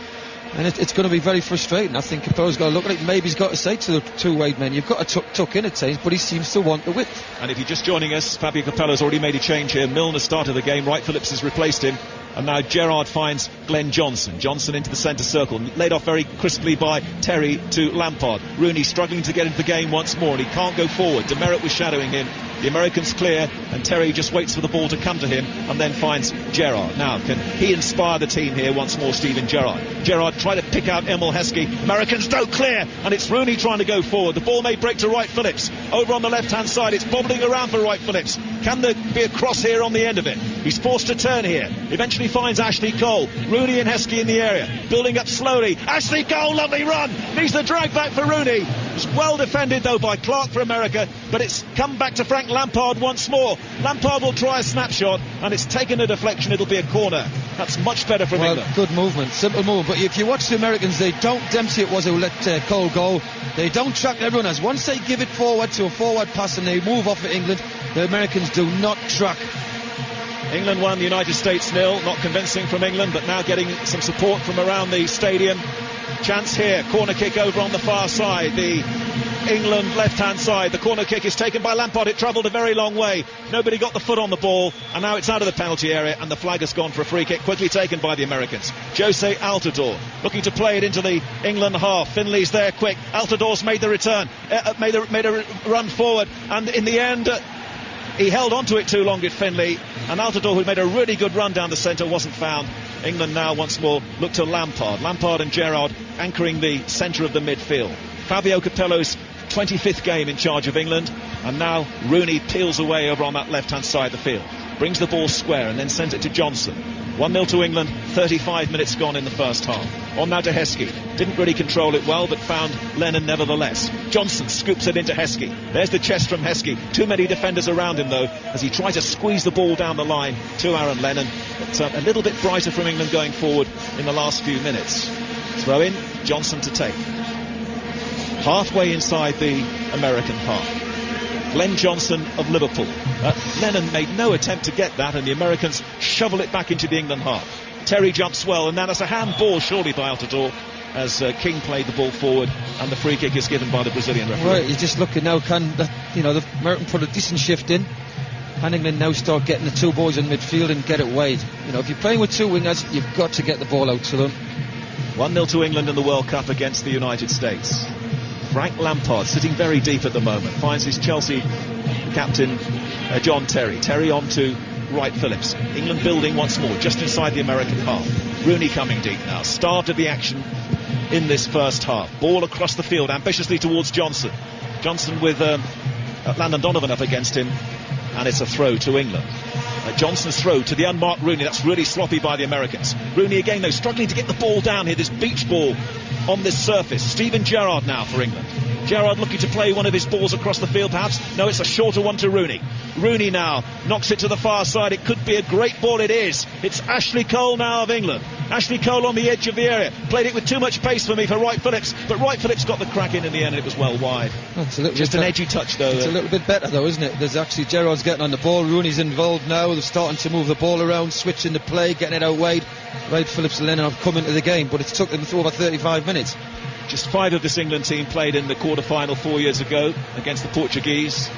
it's going to be very frustrating. I think Capello's got to look at it. Maybe he's got to say to the two wide men, you've got to tuck in at times, but he seems to want the width. And if you're just joining us, Fabio Capello's already made a change here. Milner started the game, Wright Phillips has replaced him, and now Gerrard finds Glenn Johnson. Johnson into the centre circle, laid off very crisply by Terry to Lampard. Rooney struggling to get into the game once more, and he can't go forward. Demerit was shadowing him. The Americans clear, and Terry just waits for the ball to come to him and then finds Gerrard. Now, can he inspire the team here once more, Steven Gerrard? Gerrard trying to pick out Emil Heskey. Americans don't clear, and it's Rooney trying to go forward. The ball may break to Wright Phillips. Over on the left-hand side, it's bobbling around for Wright Phillips. Can there be a cross here on the end of it? He's forced to turn here. Eventually finds Ashley Cole. Rooney and Heskey in the area. Building up slowly. Ashley Cole, lovely run. Needs the drag back for Rooney. It's well defended, though, by Clark for America, but it's come back to Frank Lampard once more. Lampard will try a snapshot, and it's taken a deflection. It'll be a corner. That's much better from England. Good movement, simple move. But if you watch the Americans, they don't. Dempsey it was who let Cole go. They don't track everyone else. Once they give it forward to a forward pass and they move off of England, the Americans do not track. England won, the United States 0. Not convincing from England, but now getting some support from around the stadium. Chance here, corner kick over on the far side, the England left-hand side. The corner kick is taken by Lampard. It travelled a very long way. Nobody got the foot on the ball, and now it's out of the penalty area, and the flag has gone for a free kick, quickly taken by the Americans. Jose Altidore looking to play it into the England half. Finley's there quick. Altidore's made the return, made a run forward, and in the end he held on to it too long, did Finley, and Altidore, who made a really good run down the centre, wasn't found. England now once more look to Lampard and Gerrard anchoring the centre of the midfield. Fabio Capello's 25th game in charge of England, and now Rooney peels away over on that left-hand side of the field, brings the ball square and then sends it to Johnson. 1-0 to England, 35 minutes gone in the first half. On now to Heskey. Didn't really control it well, but found Lennon nevertheless. Johnson scoops it into Heskey. There's the chest from Heskey. Too many defenders around him, though, as he tries to squeeze the ball down the line to Aaron Lennon. But a little bit brighter from England going forward in the last few minutes. Throw in, Johnson to take. Halfway inside the American half. Glenn Johnson of Liverpool. Lennon made no attempt to get that, and the Americans shovel it back into the England half. Terry jumps well, and now it's a handball surely by Altidore as King played the ball forward, and the free kick is given by the Brazilian referee. Right, you're just looking now, the American put a decent shift in. Can England now start getting the two boys in midfield and get it wide? You know, if you're playing with two wingers, you've got to get the ball out to them. 1-0 to England in the World Cup against the United States. Frank Lampard sitting very deep at the moment, finds his Chelsea captain John Terry. Terry on to Wright Phillips. England building once more just inside the American half. Rooney coming deep now, started the action in this first half. Ball across the field ambitiously towards Johnson. Johnson with Landon Donovan up against him, and it's a throw to England. Johnson's throw to the unmarked Rooney. That's really sloppy by the Americans. Rooney again, though, struggling to get the ball down here. This beach ball on this surface. Steven Gerrard now for England. Gerrard looking to play one of his balls across the field, perhaps. No, it's a shorter one to Rooney. Rooney now knocks it to the far side. It could be a great ball. It is. It's Ashley Cole now of England. Ashley Cole on the edge of the area. Played it with too much pace for me for Wright Phillips, but Wright Phillips got the crack in the end, and it was well wide. Just an edgy touch, though. It's a little bit better, though, isn't it? There's actually Gerrard's getting on the ball. Rooney's involved now. They're starting to move the ball around, switching the play, getting it out wide. Wright Phillips and Lennon have come into the game, but it's took them over 35 minutes. Just 5 of this England team played in the quarter-final 4 years ago against the Portuguese,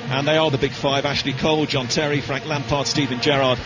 and they are the big 5: Ashley Cole, John Terry, Frank Lampard, Steven Gerrard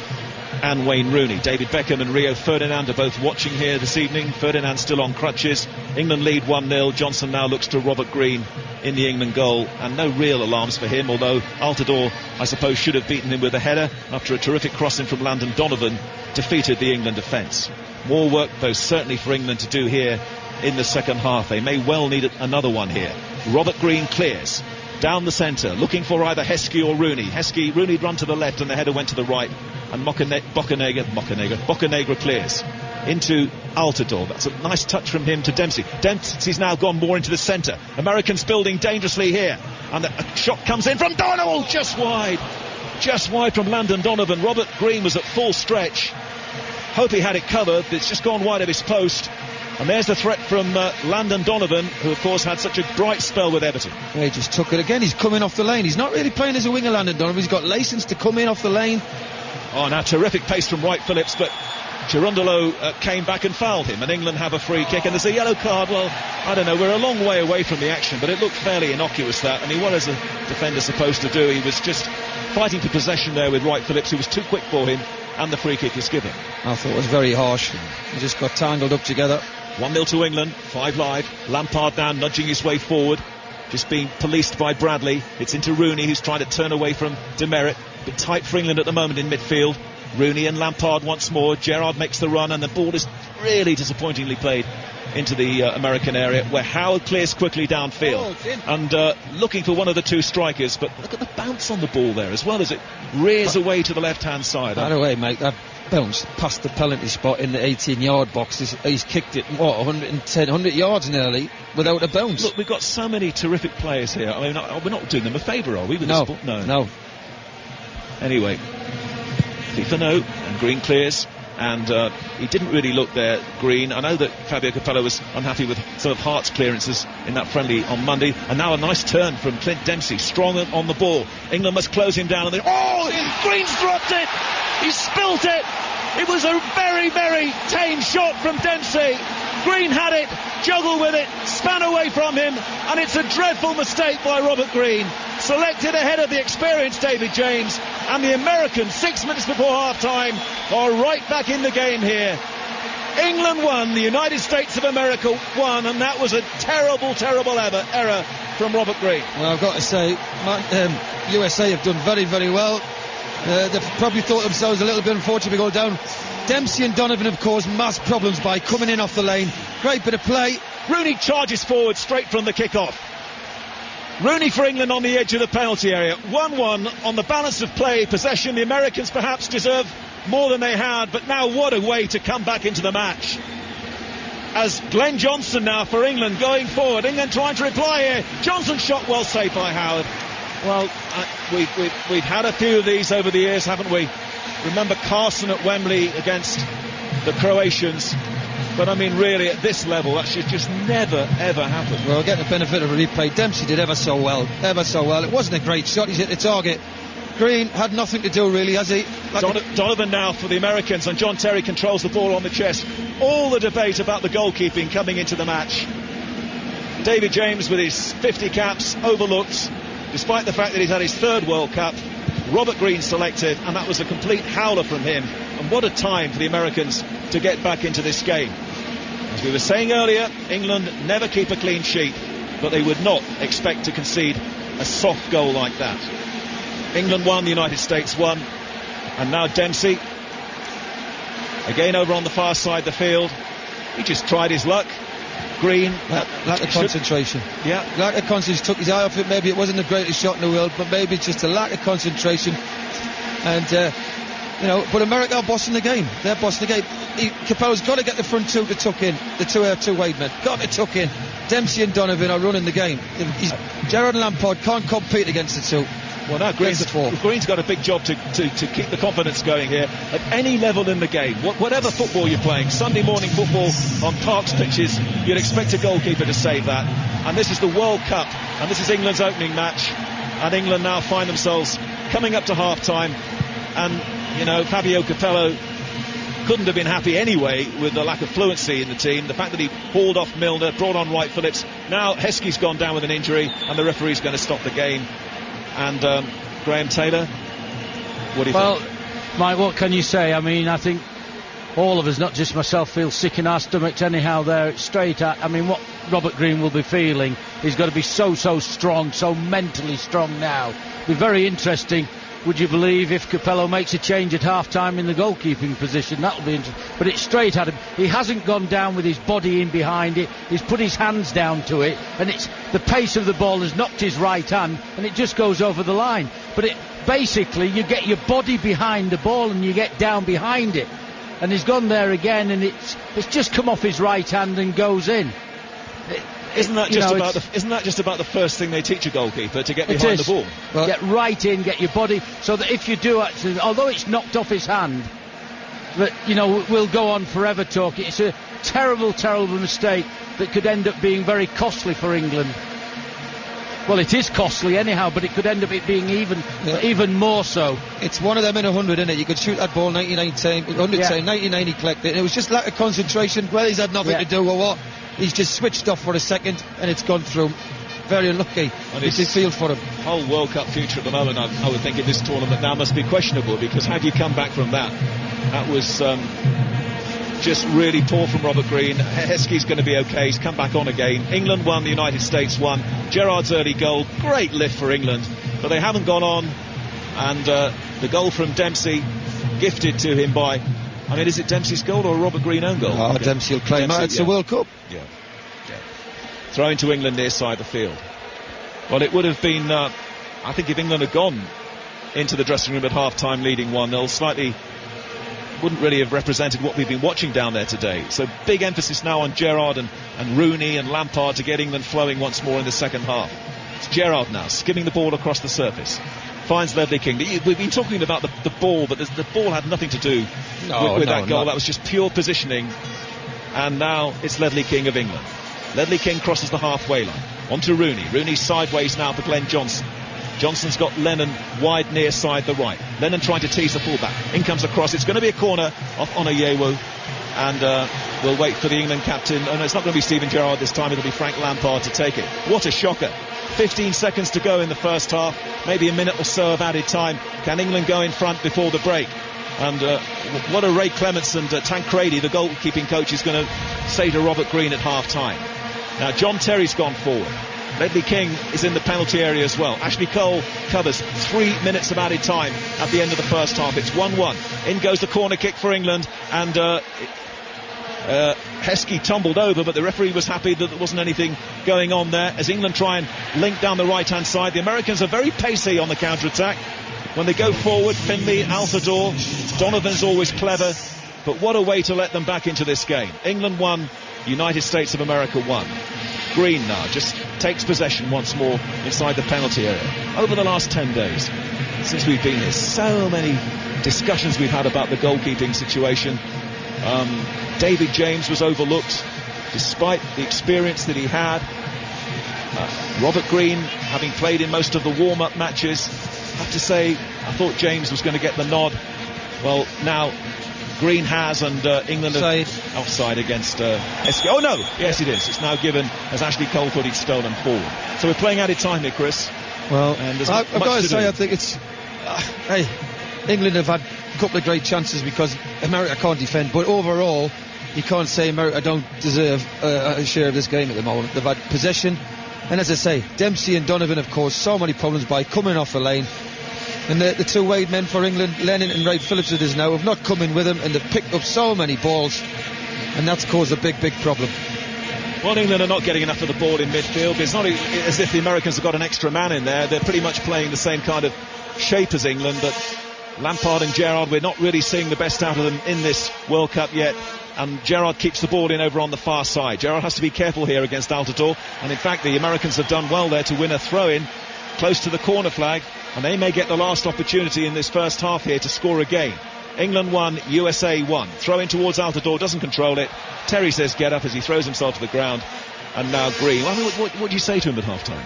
and Wayne Rooney. David Beckham and Rio Ferdinand are both watching here this evening. Ferdinand still on crutches. England lead 1-0. Johnson now looks to Robert Green in the England goal, and no real alarms for him, although Altidore, I suppose, should have beaten him with a header after a terrific crossing from Landon Donovan defeated the England defence. More work, though, certainly for England to do here in the second half. They may well need another one here. Robert Green clears down the centre, looking for either Heskey or Rooney. Rooney run to the left and the header went to the right, and Bocanegra clears into Altidore. That's a nice touch from him to Dempsey. Dempsey's now gone more into the centre. Americans building dangerously here, and a shot comes in from Donald, just wide from Landon Donovan. Robert Green was at full stretch. Hope he had it covered, but it's just gone wide of his post. And there's the threat from Landon Donovan, who of course had such a bright spell with Everton. Yeah, he just took it again. He's coming off the lane. He's not really playing as a winger, Landon Donovan. He's got licence to come in off the lane. Oh, now terrific pace from Wright Phillips, but Cherundolo came back and fouled him, and England have a free kick, and there's a yellow card. Well, I don't know, we're a long way away from the action, but it looked fairly innocuous, that. I mean, what is a defender supposed to do? He was just fighting for possession there with Wright Phillips, who was too quick for him, and the free kick is given. I thought it was very harsh. They just got tangled up together. 1-0 to England, 5 live. Lampard now nudging his way forward, just being policed by Bradley. It's into Rooney, who's trying to turn away from Demerit. A bit tight for England at the moment in midfield. Rooney and Lampard once more. Gerrard makes the run, and the ball is really disappointingly played into the American area, where Howard clears quickly downfield and looking for one of the two strikers, but look at the bounce on the ball there as well as it rears away to the left hand side. By the way, mate, that bounce past the penalty spot in the 18-yard box. He's kicked it 100 yards nearly without a bounce. Look, we've got so many terrific players here. I mean, we're not doing them a favour, are we? With no, this ball? No. Anyway, FIFA no, and Green clears. And he didn't really look there, Green. I know that Fabio Capello was unhappy with some of Hart's clearances in that friendly on Monday. And now a nice turn from Clint Dempsey, strong on the ball. England must close him down. And Green's dropped it! He spilt it! It was a very, very tame shot from Dempsey. Green had it, juggled with it, span away from him, and it's a dreadful mistake by Robert Green. Selected ahead of the experienced David James, and the Americans, 6 minutes before half-time, are right back in the game here. England won, the United States of America won, and that was a terrible, terrible error from Robert Green. Well, I've got to say, USA have done very, very well. They've probably thought themselves a little bit unfortunate to go down. Dempsey and Donovan have caused mass problems by coming in off the lane. Great bit of play. Rooney charges forward straight from the kick-off. Rooney for England on the edge of the penalty area. 1-1 on the balance of play, possession. The Americans perhaps deserve more than they had, but now what a way to come back into the match. As Glenn Johnson now for England going forward. England trying to reply here. Johnson's shot well saved by Howard. Well, we've had a few of these over the years, haven't we? Remember Carson at Wembley against the Croatians. But I mean, really, at this level, that should just never, ever happen. Well, get the benefit of a replay. Dempsey did ever so well. It wasn't a great shot. He's hit the target. Green had nothing to do, really, has he? Donovan now for the Americans, and John Terry controls the ball on the chest. All the debate about the goalkeeping coming into the match. David James with his 50 caps overlooked, despite the fact that he's had his third World Cup. Robert Green selected, and that was a complete howler from him. And what a time for the Americans to get back into this game. As we were saying earlier, England never keep a clean sheet, but they would not expect to concede a soft goal like that. England won, the United States won, and now Dempsey again over on the far side of the field. He just tried his luck. Green lack of concentration. Yeah, lack of concentration. Took his eye off it. Maybe it wasn't the greatest shot in the world, but maybe it's just a lack of concentration. And but America are bossing the game. They're bossing the game. Capello's got to get the front two to tuck in. The two wide men got to tuck in. Dempsey and Donovan are running the game. Gerrard and Lampard can't compete against the two. Well, now Green's got a big job to keep the confidence going here at any level in the game. Whatever football you're playing, Sunday morning football on Parks pitches, you'd expect a goalkeeper to save that. And this is the World Cup, and this is England's opening match. And England now find themselves coming up to half-time. And, you know, Fabio Capello couldn't have been happy anyway with the lack of fluency in the team. The fact that he hauled off Milner, brought on Wright Phillips. Now Heskey's gone down with an injury, and the referee's going to stop the game. And Graham Taylor, what do you think? Well, Mike, what can you say? I mean, I think all of us, not just myself, feel sick in our stomachs anyhow there. It's straight at, I mean, what Robert Green will be feeling, he's got to be so strong, so mentally strong now. Be very interesting, would you believe, if Capello makes a change at half-time in the goalkeeping position. That'll be interesting. But it's straight at him. He hasn't gone down with his body in behind it. He's put his hands down to it, and it's the pace of the ball has knocked his right hand, and it just goes over the line. But it basically, you get your body behind the ball and you get down behind it. And he's gone there again, and it's just come off his right hand and goes in. Isn't that just about the first thing they teach a goalkeeper, to get behind the ball? Well, get right in, get your body, so that if you do actually, although it's knocked off his hand, but you know, we'll go on forever talking. It's a terrible mistake that could end up being very costly for England. Well, it is costly anyhow, but it could end up being even more so. It's one of them in 100, isn't it? You could shoot that ball 99 times, 100 times, 99 he collected. And it was just lack of concentration. Well, he's had nothing to do or what. He's just switched off for a second and it's gone through. Very unlucky. It's a field for him. Whole World Cup future at the moment, I would think, in this tournament now must be questionable, because how do you come back from that? That was just really poor from Robert Green. Heskey's going to be okay. He's come back on again. England won, the United States won. Gerrard's early goal, great lift for England, but they haven't gone on. And the goal from Dempsey, gifted to him by, I mean, is it Dempsey's goal or a Robert Green own goal? Oh, Dempsey will claim that. It's a World Cup. Yeah. Throw into England near side the field. Well, it would have been, I think, if England had gone into the dressing room at half-time leading 1-0, slightly wouldn't really have represented what we've been watching down there today. So big emphasis now on Gerrard and Rooney and Lampard to get England flowing once more in the second half. It's Gerrard now, skimming the ball across the surface. Finds Ledley King. We've been talking about the ball, but the ball had nothing to do with that goal. That was just pure positioning. And now it's Ledley King of England. Ledley King crosses the halfway line. On to Rooney. Rooney sideways now for Glenn Johnson. Johnson's got Lennon wide near side the right. Lennon trying to tease the fullback. In comes a cross. It's going to be a corner off Onayewu. And we'll wait for the England captain. And it's not going to be Steven Gerrard this time. It'll be Frank Lampard to take it. What a shocker. 15 seconds to go in the first half. Maybe a minute or so of added time. Can England go in front before the break? And what are Ray Clements and Tancredi, the goalkeeping coach, is going to say to Robert Green at half-time? Now, John Terry's gone forward. Ledley King is in the penalty area as well. Ashley Cole covers 3 minutes of added time at the end of the first half. It's 1-1. In goes the corner kick for England, and Heskey tumbled over, but the referee was happy that there wasn't anything going on there. As England try and link down the right-hand side, the Americans are very pacey on the counter-attack. When they go forward, Finley, Altidore, Donovan's always clever, but what a way to let them back into this game. England won, United States of America won. Green now just takes possession once more inside the penalty area. Over the last 10 days, since we've been here, so many discussions we've had about the goalkeeping situation. David James was overlooked despite the experience that he had. Robert Green, having played in most of the warm-up matches, I have to say, I thought James was going to get the nod. Well, now Green has, and England are offside against Heskey. Oh no, yes it is. It's now given, as Ashley Cole thought he'd stolen forward. So we're playing added time here, Chris. Well, and I've got to say, I think it's England have had a couple of great chances because America can't defend, but overall you can't say America don't deserve a share of this game at the moment. They've had possession, and as I say, Dempsey and Donovan have caused so many problems by coming off the lane. And the two wide men for England, Lennon and Wright Phillips it is now, have not come in with them, and they've picked up so many balls, and that's caused a big problem. Well, England are not getting enough of the ball in midfield. It's not as if the Americans have got an extra man in there. They're pretty much playing the same kind of shape as England, but Lampard and Gerrard, we're not really seeing the best out of them in this World Cup yet. and Gerrard keeps the ball in over on the far side. Gerrard has to be careful here against Altidore, and in fact the Americans have done well there to win a throw-in close to the corner flag, and they may get the last opportunity in this first half here to score again. England 1, USA 1. Throw in towards Altidore, doesn't control it. Terry says get up as he throws himself to the ground, and now Green. What do you say to him at half time?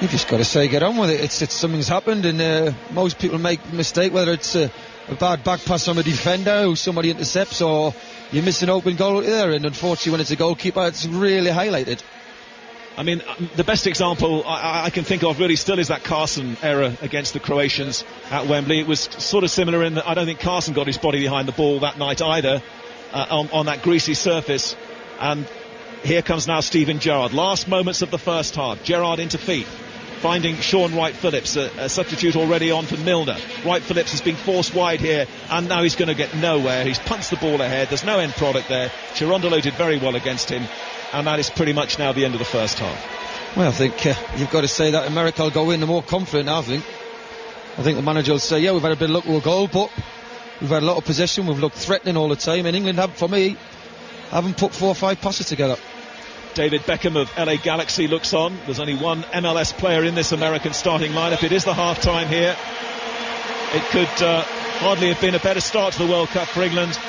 You've just got to say get on with it. It's something's happened, and most people make a mistake, whether it's a bad back pass from a defender who somebody intercepts, or you miss an open goal there, and unfortunately when it's a goalkeeper it's really highlighted. I mean, the best example I can think of really still is that Carson error against the Croatians at Wembley. It was sort of similar in that I don't think Carson got his body behind the ball that night either, on that greasy surface. And here comes now Steven Gerrard. Last moments of the first half. Gerrard into feet, finding Sean Wright-Phillips, a substitute already on for Milner. Wright-Phillips has been forced wide here, and now he's going to get nowhere. He's punched the ball ahead. There's no end product there. Chirondolo did very well against him, and that is pretty much now the end of the first half. Well, I think you've got to say that America will go in the more confident. I think the manager will say, yeah, we've had a bit of luck with a goal, but we've had a lot of possession. We've looked threatening all the time, and England haven't put 4 or 5 passes together. David Beckham of LA Galaxy looks on. There's only one MLS player in this American starting lineup. It is the half-time here. It could hardly have been a better start to the World Cup for England.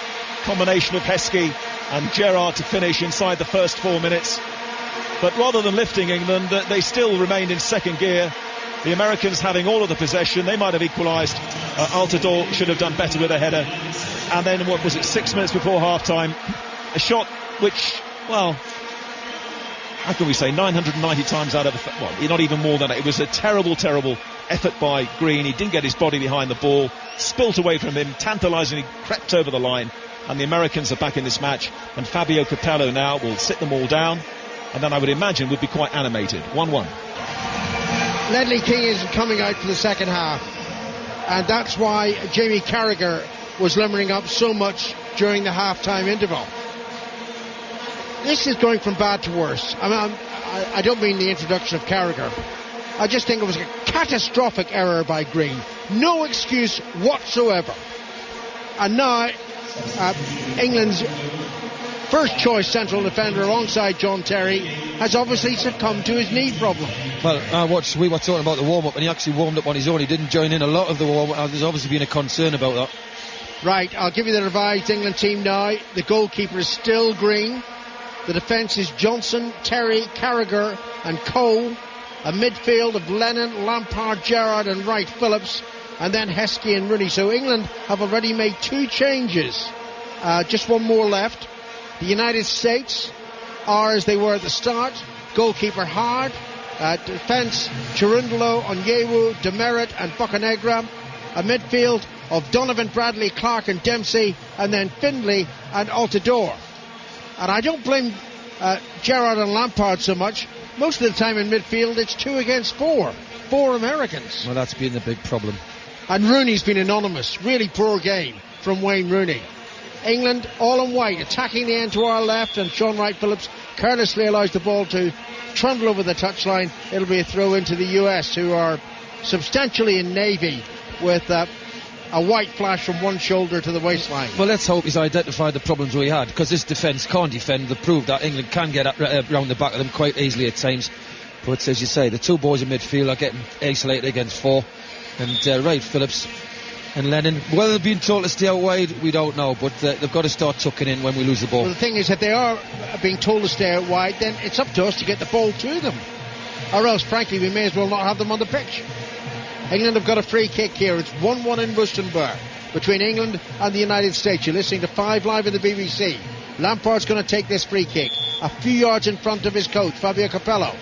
Combination of Heskey and Gerrard to finish inside the first 4 minutes. But rather than lifting England, they still remained in second gear. The Americans having all of the possession. They might have equalised. Altidore should have done better with a header. And then, 6 minutes before half-time, a shot which, well, how can we say, 990 times out of not even more than that. It was a terrible, terrible effort by Green. He didn't get his body behind the ball, spilt away from him, tantalisingly crept over the line, and the Americans are back in this match, and Fabio Capello now will sit them all down, and then I would imagine would be quite animated. 1-1. Ledley King is coming out for the second half, and that's why Jamie Carragher was limbering up so much during the half-time interval. This is going from bad to worse. I don't mean the introduction of Carragher. I just think it was a catastrophic error by Green. No excuse whatsoever. And now England's first choice central defender alongside John Terry has obviously succumbed to his knee problem. Well, we were talking about the warm-up, and he actually warmed up on his own. He didn't join in a lot of the warm-up. There's obviously been a concern about that. Right, I'll give you the revised England team now. The goalkeeper is still Green. The defence is Johnson, Terry, Carragher and Cole. A midfield of Lennon, Lampard, Gerrard and Wright-Phillips, and then Heskey and Rooney. So England have already made 2 changes. Just one more left. The United States are as they were at the start. Goalkeeper Hard. Defence Chirundolo, Onyewu, Demerit and Bocanegra. A midfield of Donovan, Bradley, Clark and Dempsey, and then Findlay and Altidore. And I don't blame Gerrard and Lampard so much. Most of the time in midfield it's 2 against 4. 4 Americans. Well, that's been the big problem. And Rooney's been anonymous. Really poor game from Wayne Rooney. England all in white, attacking the end to our left, and Sean Wright-Phillips carelessly allows the ball to trundle over the touchline. It'll be a throw into the US, who are substantially in navy with a white flash from one shoulder to the waistline. Well, let's hope he's identified the problems we had, because this defence can't defend. They've proved that England can get round the back of them quite easily at times. But as you say, the 2 boys in midfield are getting isolated against 4, and Wright-Phillips and Lennon, whether they've been told to stay out wide, we don't know, but they've got to start tucking in when we lose the ball. Well, the thing is, if they are being told to stay out wide, then it's up to us to get the ball to them, or else frankly we may as well not have them on the pitch. England have got a free kick here. It's 1-1 in Rustenburg between England and the United States. You're listening to 5 Live in the BBC. Lampard's going to take this free kick a few yards in front of his coach, Fabio Capello.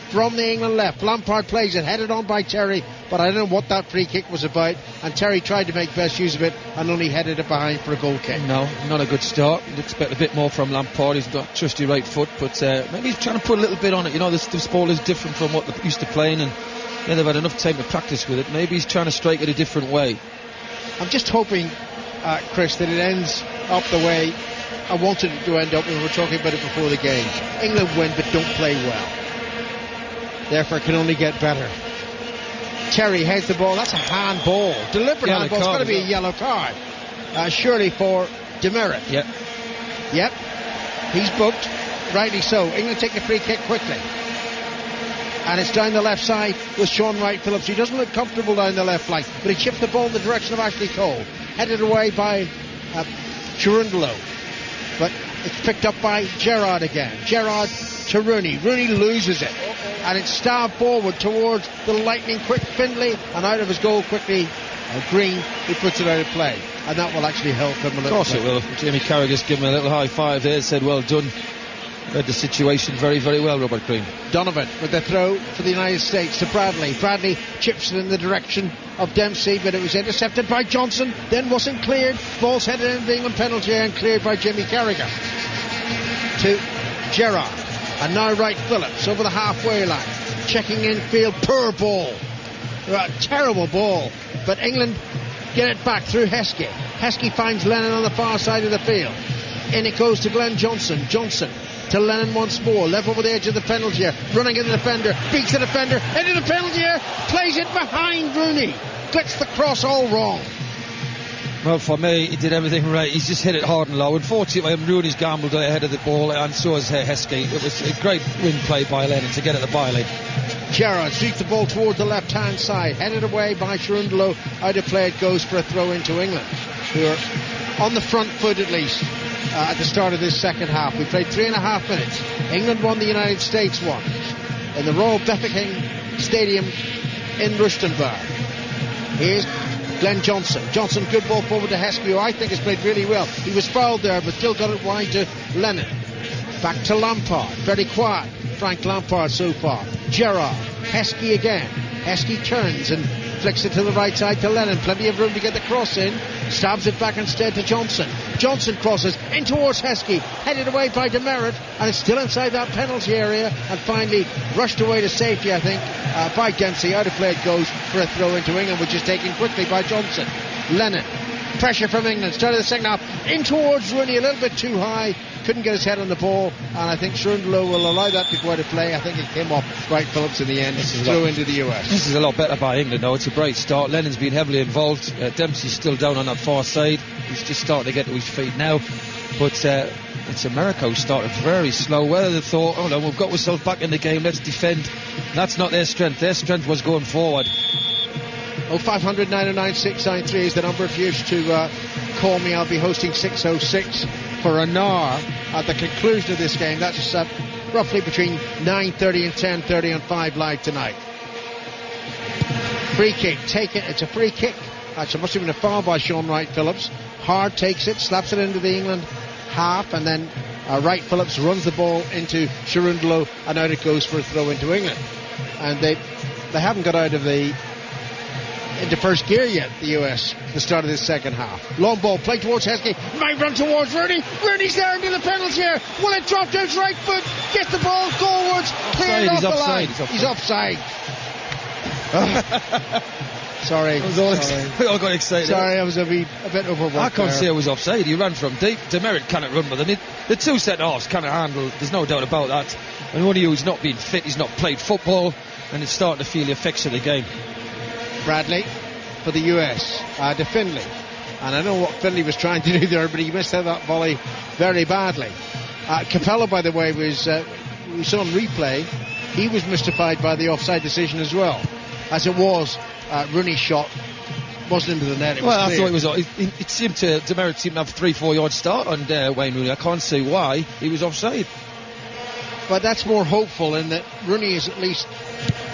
From the England left, Lampard plays it, headed on by Terry, but I don't know what that free kick was about, and Terry tried to make best use of it and only headed it behind for a goal kick. No, not a good start. You'd expect a bit more from Lampard. He's got a trusty right foot, but maybe he's trying to put a little bit on it. You know, this ball is different from what they're used to playing, and they've had enough time to practice with it. Maybe he's trying to strike it a different way. I'm just hoping, Chris, that it ends up the way I wanted it to end up when we were talking about it before the game. England win but don't play well, therefore can only get better. Terry heads the ball. That's a handball, deliberate handball. It's got to be a yellow card, surely for Demerit. Yeah. Yep, he's booked. Rightly so. England take the free kick quickly. And it's down the left side with Sean Wright-Phillips. He doesn't look comfortable down the left flank, but he chipped the ball in the direction of Ashley Cole. Headed away by Chirundolo. But it's picked up by Gerrard again. Gerrard to Rooney. Rooney loses it. And it's stabbed forward towards the lightning quick Findlay, and out of his goal quickly Green, who puts it out of play, and that will actually help him a little. Of course it will. Jamie Carragher's given him a little high five there, said well done. Read the situation very, very well, Robert Green. Donovan with the throw for the United States to Bradley. Bradley chips it in the direction of Dempsey, but it was intercepted by Johnson, then wasn't cleared. Ball's headed into the England penalty area and cleared by Jimmy Carragher. To Gerrard. And now Wright-Phillips over the halfway line. Checking in field. Poor ball. Terrible ball. But England get it back through Heskey. Heskey finds Lennon on the far side of the field. In it goes to Glenn Johnson. Johnson to Lennon once more. Level with the edge of the penalty area. Running into the defender. Beats the defender. Into the penalty area. Plays it behind Rooney. Gets the cross all wrong. Well, for me, he did everything right. He's just hit it hard and low. Unfortunately, Rooney's gambled ahead of the ball, and so has Heskey. It was a great win play by Lennon to get at the byline. Gerrard sweeps the ball towards the left-hand side. Headed away by Chirundolo. Out of play it goes for a throw into England, who are on the front foot at least at the start of this second half. We played 3.5 minutes. England won, the United States won. In the Royal Bafokeng Stadium in Rustenburg. Here's Glenn Johnson. Johnson, good ball forward to Heskey, who I think has played really well. He was fouled there, but still got it wide to Lennon. Back to Lampard. Very quiet. Frank Lampard so far. Gerrard. Heskey again. Heskey turns and flicks it to the right side to Lennon. Plenty of room to get the cross in. Stabs it back instead to Johnson. Johnson crosses in towards Heskey. Headed away by Demerit, and it's still inside that penalty area, and finally rushed away to safety, I think, by Dempsey. Out of play it goes for a throw into England, which is taken quickly by Johnson. Lennon. Pressure from England. Started the second half. In towards Rooney, a little bit too high. Couldn't get his head on the ball, and I think Chirundolo will allow that to go out of play. I think it came off Wright-Phillips in the end. Through into the US. This is a lot better by England, though. It's a bright start. Lennon's been heavily involved. Dempsey's still down on that far side. He's just starting to get to his feet now. But it's America who started very slow. Whether they thought, oh no, we've got ourselves back in the game, let's defend. That's not their strength. Their strength was going forward. 0500 909 693 is the number if you wish to call me. I'll be hosting 606 for an hour at the conclusion of this game. That's roughly between 9:30 and 10:30 on 5 Live tonight. Free kick, take it. It's a free kick. Actually, must have been a foul by Sean Wright-Phillips. Hard takes it, slaps it into the England half, and then Wright-Phillips runs the ball into Chirundolo, and out it goes for a throw into England. And they haven't got out of into first gear yet, the US, the start of this second half. Long ball played towards Heskey. Might run towards Rooney. Rooney's there into the penalty area. Will it drop to his right foot? Gets the ball goalwards. Cleared off the line. He's offside. Sorry. I got excited. Sorry, I was a bit overworked. I can't say it was offside. He ran from deep. Demerit cannot run with him. The two centre-halves cannot handle. There's no doubt about that. And one of you is not being fit. He's not played football, and it's starting to feel the effects of the game. Bradley for the US to Findlay, and I know what Findlay was trying to do there, but he missed out that volley very badly. Capello, by the way, we saw on replay, he was mystified by the offside decision as well, as it was Rooney's shot wasn't into the net. I thought it was. It seemed Demerit seemed to have 3-4 yard start on Wayne Rooney. I can't see why he was offside. But that's more hopeful in that Rooney is at least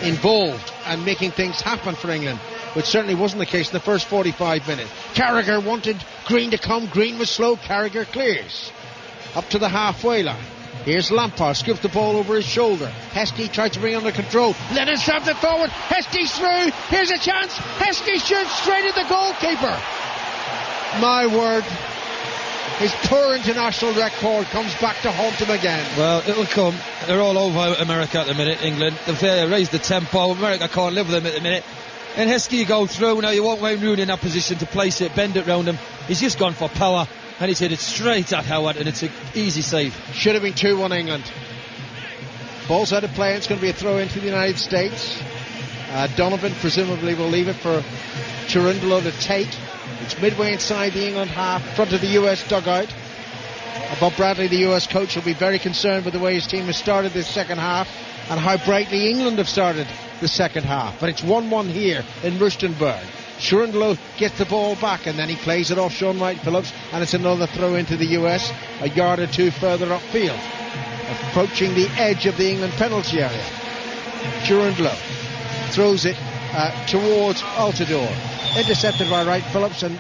involved and making things happen for England, which certainly wasn't the case in the first 45 minutes. Carragher wanted Green to come. Green was slow. Carragher clears up to the halfway line. Here's Lampard, scoops the ball over his shoulder. Heskey tried to bring it under control. Lennon stabs it forward. Heskey's through. Here's a chance. Heskey shoots straight at the goalkeeper. My word. His poor international record comes back to haunt him again. Well, it'll come. They're all over America at the minute, England. They've raised the tempo. America can't live with them at the minute. And Heskey go through. Now you want Wayne Rooney in that position to place it, bend it round him. He's just gone for power, and he's hit it straight at Howard, and it's an easy save. Should have been 2-1 England. Ball's out of play, and it's going to be a throw into the United States. Donovan presumably will leave it for Chirundolo to take. It's midway inside the England half, front of the US dugout. Bob Bradley, the US coach, will be very concerned with the way his team has started this second half and how brightly England have started the second half. But it's 1-1 here in Rustenburg. Shurundlo gets the ball back and then he plays it off Sean Wright-Phillips, and it's another throw into the US, a yard or two further upfield, approaching the edge of the England penalty area. Shurundlo throws it towards Altidore, intercepted by Wright-Phillips, and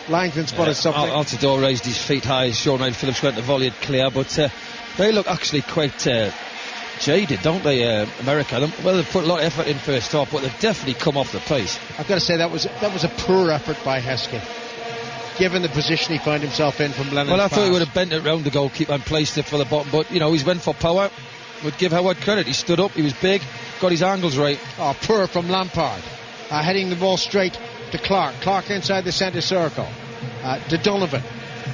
linesman spotted something. Altidore raised his feet high as Sean Wright-Phillips went to volley it clear, but they look actually quite jaded, don't they, America? Well, they've put a lot of effort in first half, but they've definitely come off the pace. I've got to say that was a poor effort by Heskey, given the position he found himself in from Lennon's Well, I pass. thought he would have bent it round the goalkeeper and placed it for the bottom, but, he's went for power. Would give Howard credit. He stood up, he was big, got his angles right. Oh, poor from Lampard. Heading the ball straight to Clark. Clark inside the centre circle. To Donovan.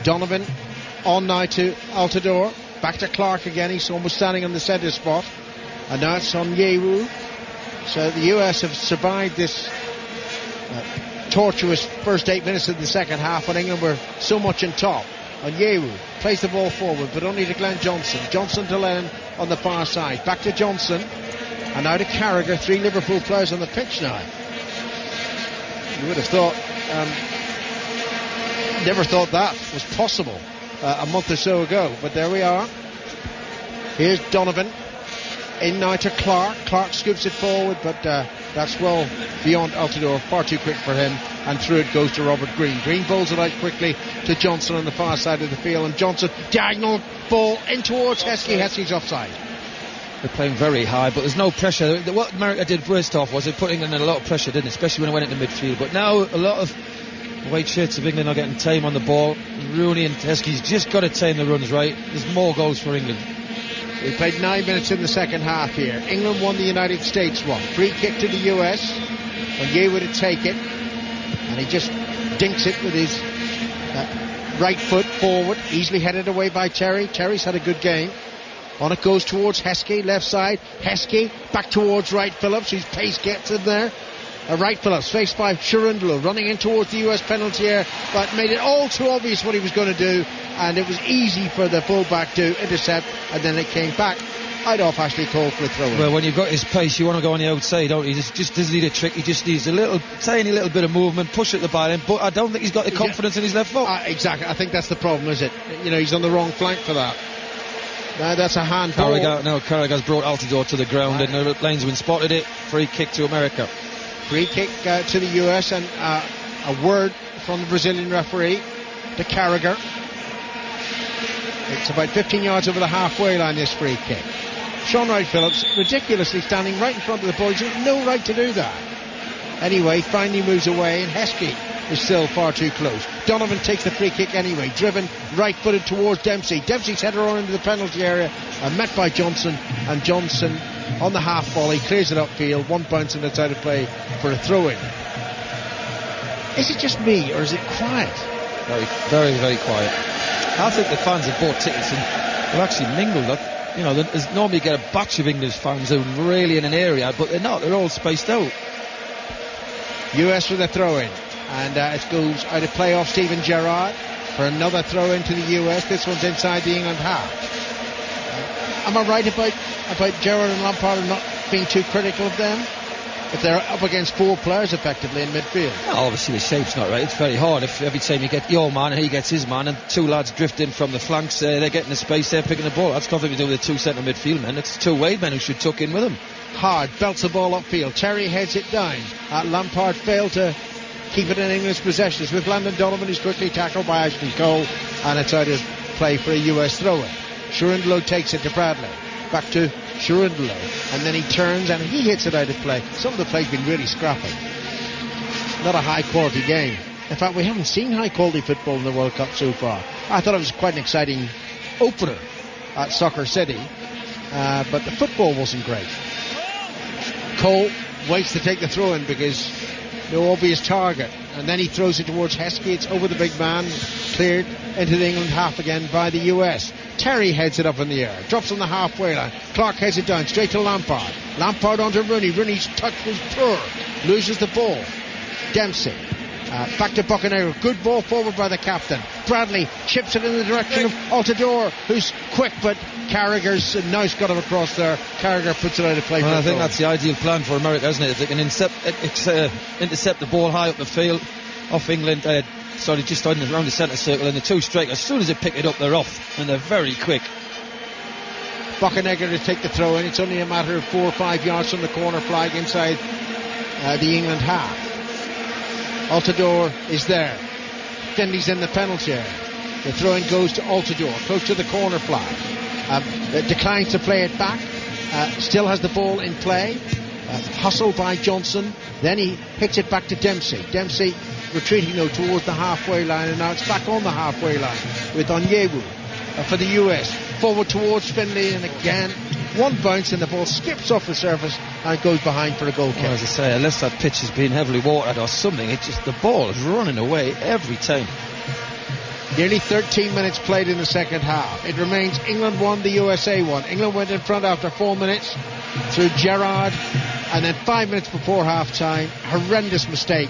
Donovan on now to Altidore. Back to Clark again. He's almost standing on the centre spot. And now it's on Yewu. So the US have survived this tortuous first 8 minutes of the second half when England were so much in top. And Yewu plays the ball forward, but only to Glenn Johnson. Johnson to Lennon on the far side. Back to Johnson. And now to Carragher. 3 Liverpool players on the pitch now. You would have thought, never thought that was possible a month or so ago. But there we are. Here's Donovan. In now to Clark. Clark scoops it forward, but that's well beyond Altidore. Far too quick for him. And through it goes to Robert Green. Green bowls it out quickly to Johnson on the far side of the field. And Johnson, diagonal ball in towards Heskey. Heskey's offside. They're playing very high, but there's no pressure. What America did first off was they put England in a lot of pressure, didn't it? Especially when it went into midfield. But now a lot of white shirts of England are getting tame on the ball. Rooney and Heskey's just got to tame the runs right. There's more goals for England. We played 9 minutes in the second half here. England won, the United States won. Free kick to the US. And Yewu to take it. And he just dinks it with his right foot forward. Easily headed away by Terry. Terry's had a good game. On it goes towards Heskey, left side. Heskey back towards Wright-Phillips, whose pace gets him there. Wright-Phillips faced by Shurundlo, running in towards the US penalty area, but made it all too obvious what he was going to do, and it was easy for the fullback to intercept, and then it came back out off Ashley Cole for a throw. Well, when you've got his pace, you want to go on the outside, don't you? He just doesn't need a trick. He just needs a tiny little bit of movement, push at the ball in, but I don't think he's got the confidence in his left foot. Exactly. I think that's the problem, is it? He's on the wrong flank for that. That's a handball. Carragher's brought Altidore to the ground, and the linesman spotted it. Free kick to America. Free kick to the US, and a word from the Brazilian referee to Carragher. It's about 15 yards over the halfway line, this free kick. Sean Wright-Phillips ridiculously standing right in front of the ball. He's got no right to do that. Anyway, finally moves away, and Heskey is still far too close. Donovan takes the free kick anyway, driven right-footed towards Dempsey. Dempsey's headed on into the penalty area, met by Johnson, and Johnson on the half volley clears it upfield. One bounce and it's out of play for a throw-in. Is it just me, or is it quiet? Very, very, very quiet. I think the fans have bought tickets and they've actually mingled up. There's normally you get a batch of English fans who are really in an area, but they're not. They're all spaced out. US with a throw-in, and it goes out of play off Stephen Gerrard for another throw-in to the US. This one's inside the England half. Am I right about Gerrard and Lampard not being too critical of them? If they're up against 4 players effectively in midfield. Well, obviously the shape's not right. It's very hard if every time you get your man and he gets his man and 2 lads drift in from the flanks, they're getting the space, they're picking the ball. That's nothing to do with the 2 centre midfield men. It's 2 wide men who should tuck in with them. Hard belts the ball upfield. Terry heads it down. Lampard failed to keep it in England's possessions with Landon Donovan, who's quickly tackled by Ashley Cole, and it's out of play for a US throw-in. Shurundlo takes it to Bradley. Back to Shurundlo, and then he turns and he hits it out of play. Some of the play's been really scrappy. Not a high quality game. In fact, we haven't seen high quality football in the World Cup so far. I thought it was quite an exciting opener at Soccer City, but the football wasn't great. Cole waits to take the throw in because no obvious target, and then he throws it towards Heskey. It's over the big man, cleared into the England half again by the US. Terry heads it up in the air, drops on the halfway line. Clark heads it down straight to Lampard. Lampard onto Rooney. Rooney's touch was poor, loses the ball. Dempsey Back to Bocanegra. Good ball forward by the captain. Bradley chips it in the direction of Altidore, who's quick, but Carragher's nice got him across there. Carragher puts it out of play. Well, I think that's the ideal plan for America, isn't it? If they can intercept the ball high up the field off England, just around the centre circle, and the two strikers, as soon as they pick it up, they're off, and they're very quick. Bocanegra to take the throw in. It's only a matter of 4 or 5 yards from the corner flag inside the England half. Altidore is there. Finley's in the penalty area. The throw-in goes to Altidore, close to the corner flag. Declines to play it back. Still has the ball in play. Hustled by Johnson. Then he hits it back to Dempsey. Dempsey retreating though towards the halfway line, and now it's back on the halfway line with Onyewu for the US. Forward towards Finley, and again one bounce and the ball skips off the surface and it goes behind for a goal kick. Well, as I say, unless that pitch has been heavily watered or something, the ball is running away every time. Nearly 13 minutes played in the second half. It remains England 1, the USA 1. England went in front after 4 minutes through Gerrard, and then 5 minutes before half time, horrendous mistake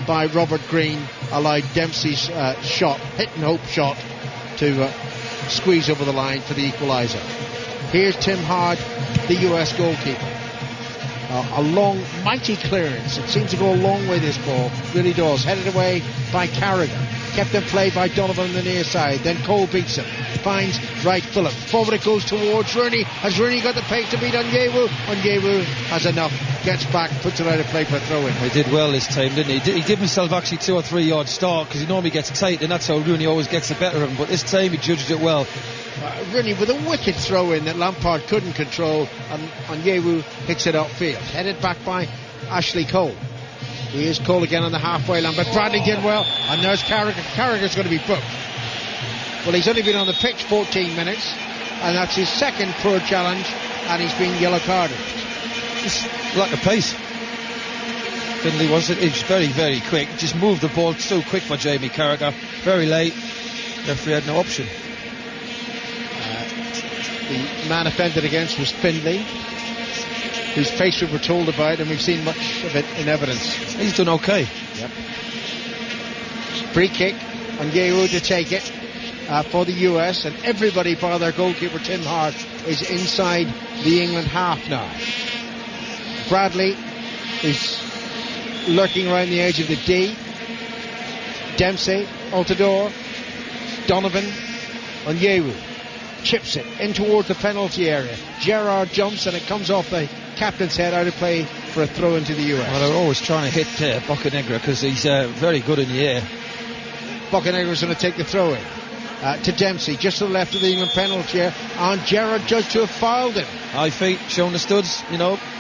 by Robert Green allowed Dempsey's hit and hope shot to squeeze over the line for the equaliser. Here's Tim Hard, the US goalkeeper. A long, mighty clearance. It seems to go a long way, this ball. Really does. Headed away by Carragher. Kept in play by Donovan on the near side. Then Cole beats him. Finds Wright Phillips. Forward it goes towards Rooney. Has Rooney got the pace to beat Onyewu? Onyewu has enough. Gets back, puts it out of play for a throw-in. He did well this time, didn't he? He gave himself actually 2 or 3 yard start, because he normally gets tight, and that's how Rooney always gets the better of him. But this time he judged it well. Rooney with a wicked throw-in that Lampard couldn't control, and Onyewu hits it upfield. Headed back by Ashley Cole. Here's Cole again on the halfway line, but Bradley did well, and there's Carragher. Carragher's going to be booked. Well, he's only been on the pitch 14 minutes, and that's his second poor challenge, and he's been yellow carded. Just lack of pace. Finley was very, very quick. Just moved the ball so quick for Jamie Carragher. Very late. Referee had no option. The man offended against was Finley, whose face we were told about, and we've seen much of it in evidence. He's done okay. Yep. Free kick, Onyewu to take it for the US, and everybody bar their goalkeeper Tim Hart is inside the England half now. Bradley is lurking around the edge of the D. Dempsey, Altidore, Donovan, Onyewu chips it in towards the penalty area. Gerrard jumps and it comes off the captain's head, out of play for a throw into the US. Well, they're always trying to hit Bocanegra, because he's very good in the air. Bocanegra's going to take the throw in to Dempsey, just to the left of the England penalty area, and Gerrard judged to have fouled him. High feet, showing the studs,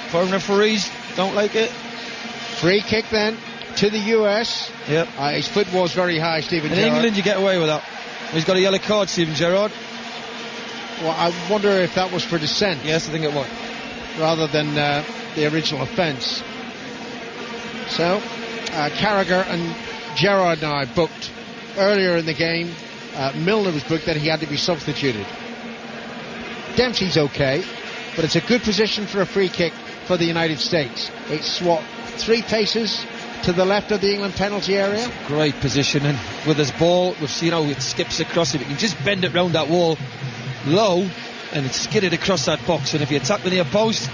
foreign referees don't like it. Free kick then to the US. Yep. His foot was very high, Stephen In Gerrard. England you get away with that. He's got a yellow card, Stephen Gerrard. Well, I wonder if that was for dissent. Yes, I think it was. Rather than the original offence. So, Carragher and Gerrard now booked. Earlier in the game, Milner was booked that he had to be substituted. Dempsey's okay, but it's a good position for a free kick for the United States. It's 3 paces to the left of the England penalty area. Great position, and with his ball, we've seen how it skips across it. You can just bend it round that wall low, and it's skidded across that box, and if you attack the near post,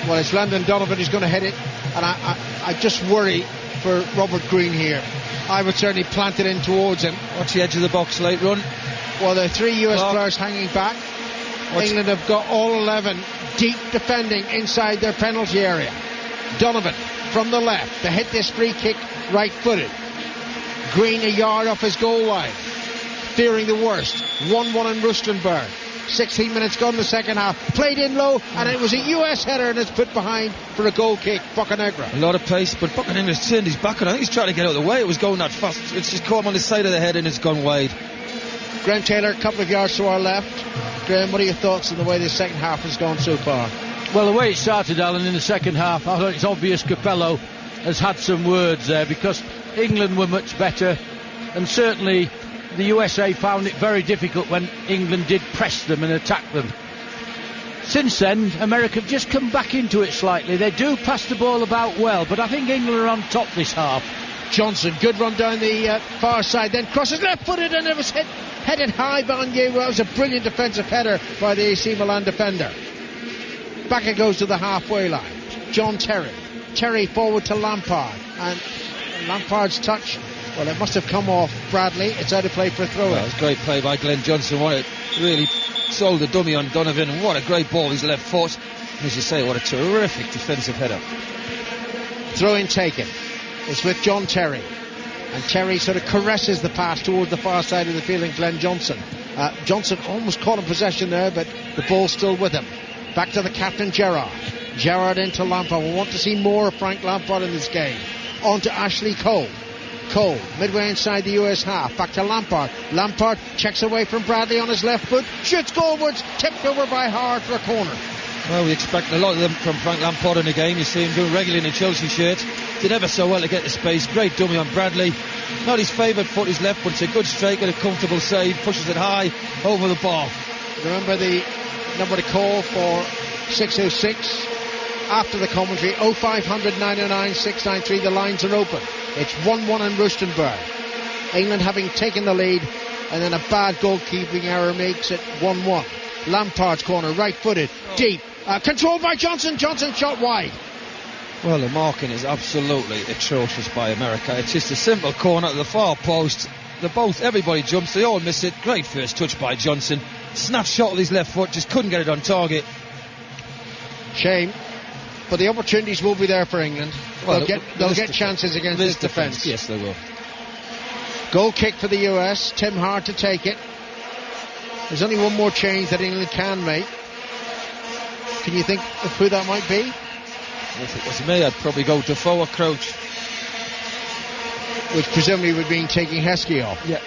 well, it's Landon Donovan who's going to hit it, and I just worry for Robert Green here. I would certainly plant it in towards him. Watch the edge of the box, late run. Well, there are 3 US players hanging back. England have got all 11 deep defending inside their penalty area. Donovan from the left to hit this free kick right-footed. Green a yard off his goal line, fearing the worst. 1-1 in Rustenburg. 16 minutes gone in the second half. Played in low, and it was a US header, and it's put behind for a goal kick. Bocanegra. A lot of pace, but Bocanegra's turned his back on. I think he's trying to get out of the way. It was going that fast. It's just caught him on the side of the head, and it's gone wide. Graham Taylor, a couple of yards to our left. Graham, what are your thoughts on the way the second half has gone so far? Well, the way it started, Alan, in the second half, I thought it's obvious Capello has had some words there, because England were much better, and certainly the USA found it very difficult when England did press them and attack them. Since then, America have just come back into it slightly. They do pass the ball about well, but I think England are on top this half. Johnson, good run down the far side, then crosses left-footed, and it was headed high by Onyewu. That was a brilliant defensive header by the AC Milan defender. Back it goes to the halfway line. John Terry. Terry forward to Lampard, and Lampard's touch, well, it must have come off Bradley. It's out of play for a throw-in. Well, it was a great play by Glenn Johnson. What it really sold the dummy on Donovan, and what a great ball his left foot. As you say, what a terrific defensive header. Throw-in taken. It's with John Terry, and Terry sort of caresses the pass towards the far side of the field, and Glenn Johnson. Johnson almost caught in possession there, but the ball's still with him. Back to the captain, Gerrard. Gerrard into Lampard. We want to see more of Frank Lampard in this game. On to Ashley Cole. Cole, midway inside the US half. Back to Lampard. Lampard checks away from Bradley on his left foot. Shoots goalwards. Tipped over by Howard for a corner. Well, we expect a lot of them from Frank Lampard in the game. You see him doing regularly in the Chelsea shirt. Did ever so well to get the space. Great dummy on Bradley. Not his favourite foot, his left, but it's a good strike and a comfortable save. Pushes it high over the bar. Remember the number to call for 606 after the commentary. 0500 909 693. The lines are open. It's 1-1 in Rustenburg. England having taken the lead, and then a bad goalkeeping error makes it 1-1. Lampard's corner, right-footed, deep, controlled by Johnson. Johnson shot wide. Well, the marking is absolutely atrocious by America. It's just a simple corner to the far post. Everybody jumps, they all miss it. Great first touch by Johnson. Snapshot with his left foot, just couldn't get it on target. Shame, but the opportunities will be there for England. Well, they'll get chances against this defence. Yes, they will. Goal kick for the US. Tim Hart to take it. There's only one more change that England can make. Can you think of who that might be? If it was me, I'd probably go Defoe or Crouch. Which presumably would mean taking Heskey off. Yeah.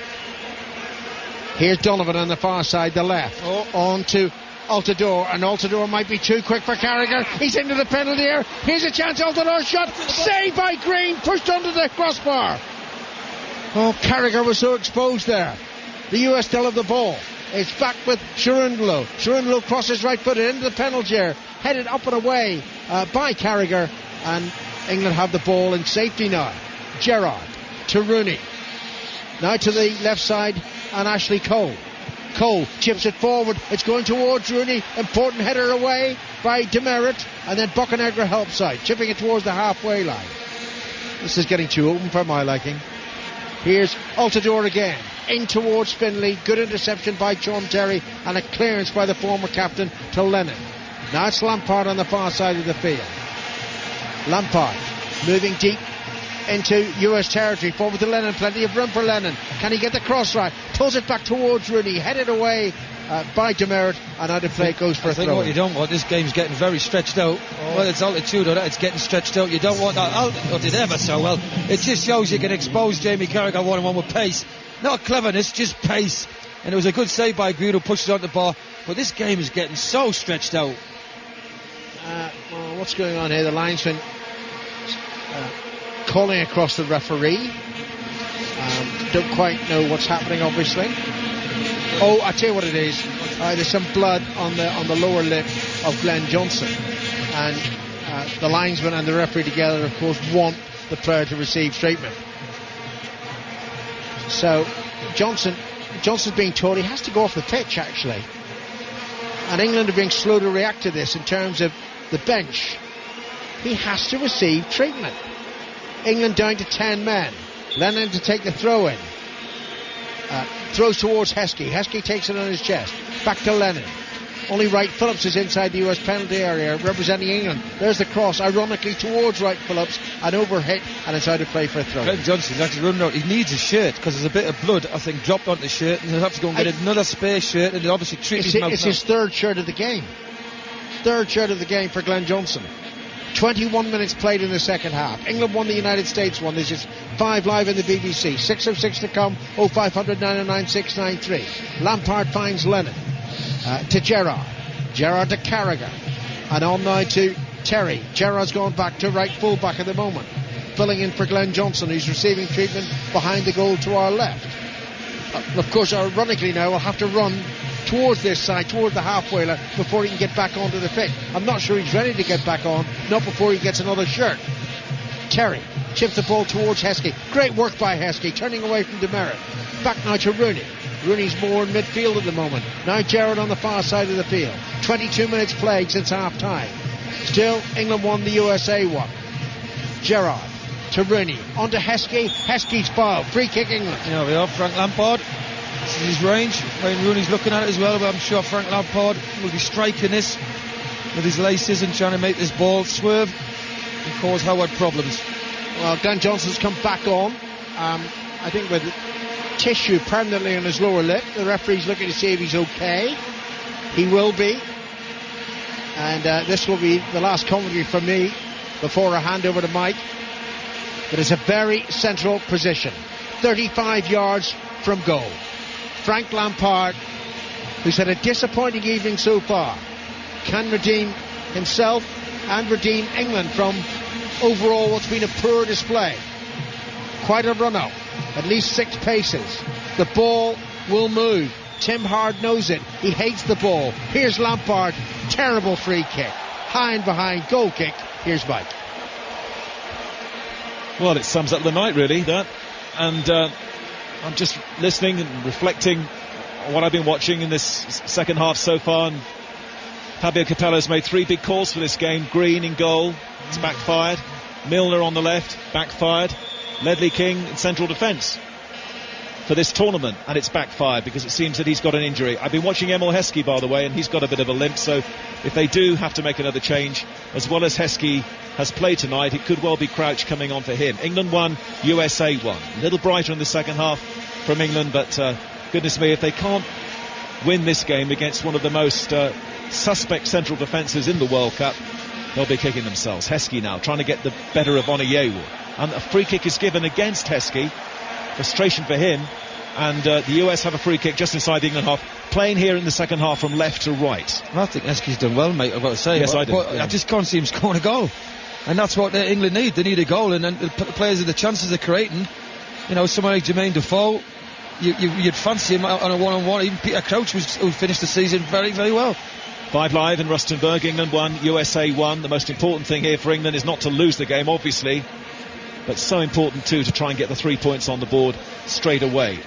Here's Donovan on the far side, the left. On to Altidore, and Altidore might be too quick for Carragher. He's into the penalty area. Here's a chance. Altidore shot. Saved by Green. Pushed under the crossbar. Oh, Carragher was so exposed there. The US still have the ball. It's back with Sharundlo. Sharundlo crosses right-footed into the penalty area. Headed up and away by Carragher. And England have the ball in safety now. Gerrard to Rooney. Now to the left side, and Ashley Cole. Cole chips it forward. It's going towards Rooney. Important header away by Demerit. And then Bocanegra helps out, chipping it towards the halfway line. This is getting too open for my liking. Here's Altidore again. In towards Finlay. Good interception by John Terry. And a clearance by the former captain to Lennon. Now it's Lampard on the far side of the field. Lampard moving deep into US territory. Forward to Lennon. Plenty of room for Lennon. Can he get the cross right? Pulls it back towards Rooney. Headed away by Demerit. And out of play goes for a throw. I think what you don't want, this game's getting very stretched out. Well, it's altitude or that, it's getting stretched out. You don't want that altitude ever so well. It just shows you can expose Jamie Carragher 1-on-1 with pace. Not cleverness, just pace. And it was a good save by Green, who pushed it on the bar. But this game is getting so stretched out. Well, what's going on here? The linesman calling across the referee. Don't quite know what's happening, obviously. Oh, I tell you what it is. There's some blood on the lower lip of Glenn Johnson, and the linesman and the referee together, of course, want the player to receive treatment. So Johnson's being told he has to go off the pitch, actually. And England are being slow to react to this in terms of the bench. He has to receive treatment. England down to 10 men. Lennon to take the throw in. Throws towards Heskey. Heskey takes it on his chest. Back to Lennon. Only Wright Phillips is inside the US penalty area representing England. There's the cross, ironically towards Wright Phillips, an overhit, and it's out of play for a throw. Glenn Johnson's actually running out. He needs a shirt because there's a bit of blood, I think, dropped onto the shirt, and he'll have to go and get another spare shirt, and he'll obviously treat his mouth. It's his third shirt of the game. Third shirt of the game for Glenn Johnson. 21 minutes played in the second half. England won, the United States won. This is 5 live in the BBC. 6:06 to come. 0500 909 693. Lampard finds Lennon. To Gerrard. Gerrard to Carragher. And on now to Terry. Gerrard's gone back to right full-back at the moment. Filling in for Glenn Johnson, who's receiving treatment behind the goal to our left. Of course, ironically now, we'll have to run towards this side, towards the halfway line, before he can get back onto the pitch. I'm not sure he's ready to get back on, not before he gets another shirt. Terry chips the ball towards Heskey. Great work by Heskey, turning away from Demerit. Back now to Rooney. Rooney's more in midfield at the moment. Now Gerrard on the far side of the field. 22 minutes played since half time. Still, England won, the USA won. Gerrard to Rooney. On to Heskey. Heskey's foul. Free kick England. Here we are, Frank Lampard. This is his range. Wayne Rooney's looking at it as well, but I'm sure Frank Lampard will be striking this with his laces and trying to make this ball swerve and cause Howard problems. Well, Glenn Johnson's come back on. I think with tissue permanently on his lower lip. The referee's looking to see if he's okay. He will be. And this will be the last commentary from me before I hand over to Mike. But it's a very central position. 35 yards from goal. Frank Lampard, who's had a disappointing evening so far, can redeem himself and redeem England from overall what's been a poor display. Quite a run-up. At least 6 paces. The ball will move. Tim Hard knows it. He hates the ball. Here's Lampard. Terrible free kick. High and behind. Goal kick. Here's Mike. Well, it sums up the night, really, that. And I'm just listening and reflecting on what I've been watching in this second half so far. And Fabio Capello's made 3 big calls for this game. Green in goal. It's backfired. Milner on the left. Backfired. Ledley King in central defence for this tournament, and it's backfired because it seems that he's got an injury. I've been watching Emil Heskey, by the way, and he's got a bit of a limp, so if they do have to make another change, as well as Heskey has played tonight, it could well be Crouch coming on for him. England won, USA won. A little brighter in the second half from England, but goodness me, if they can't win this game against one of the most suspect central defences in the World Cup, they'll be kicking themselves. Heskey now trying to get the better of Onayewu. And a free kick is given against Heskey. Frustration for him. And the US have a free kick just inside the England half. Playing here in the second half from left to right. I think Heskey's done well, mate, I've got to say. Yes, I do. But yeah. I just can't see him scoring a goal. And that's what England need. They need a goal. And the players, the chances they're creating, you know, someone like Jermaine Defoe, you'd fancy him on a one-on-one. Even Peter Crouch, who finished the season very, very well. 5 live in Rustenburg. England won, USA won. The most important thing here for England is not to lose the game, obviously, but so important too to try and get the 3 points on the board straight away.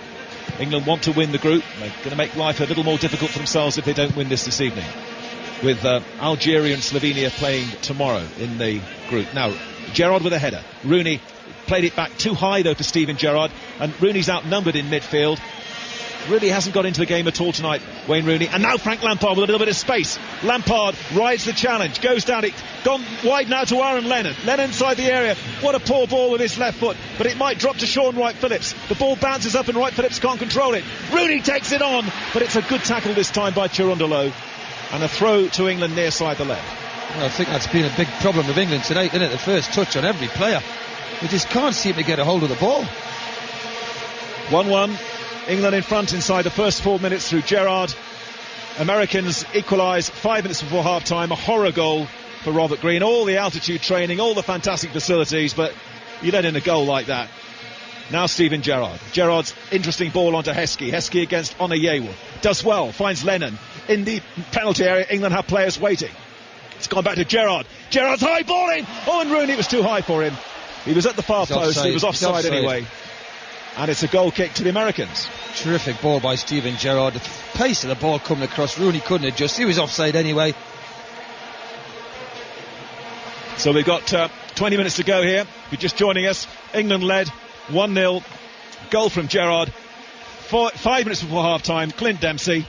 England want to win the group. They're going to make life a little more difficult for themselves if they don't win this evening, with Algeria and Slovenia playing tomorrow in the group. Now Gerrard with a header. Rooney played it back too high though for Steven Gerrard, and Rooney's outnumbered in midfield. Really hasn't got into the game at all tonight, Wayne Rooney. And now Frank Lampard with a little bit of space. Lampard rides the challenge, goes down it, gone wide now to Aaron Lennon. Lennon inside the area. What a poor ball with his left foot, but it might drop to Sean Wright-Phillips. The ball bounces up and Wright-Phillips can't control it. Rooney takes it on, but it's a good tackle this time by Chirundolo, and a throw to England near side the left. Well, I think that's been a big problem of England tonight, isn't it? The first touch on every player. They just can't seem to get a hold of the ball. 1-1. England in front inside the first 4 minutes through Gerrard. Americans equalise 5 minutes before half-time. A horror goal for Robert Green. All the altitude training, all the fantastic facilities, but you let in a goal like that. Now Steven Gerrard. Gerrard's interesting ball onto Heskey. Heskey against Onayewu. Does well, finds Lennon in the penalty area. England have players waiting. It's gone back to Gerrard. Gerrard's high balling. Oh, and Rooney was too high for him. He was at the far post. Offside. He was offside anyway. And it's a goal kick to the Americans. Terrific ball by Steven Gerrard. The pace of the ball coming across. Rooney couldn't adjust. He was offside anyway. So we've got 20 minutes to go here. If you're just joining us, England led 1-0. Goal from Gerrard. 5 minutes before half-time. Clint Dempsey.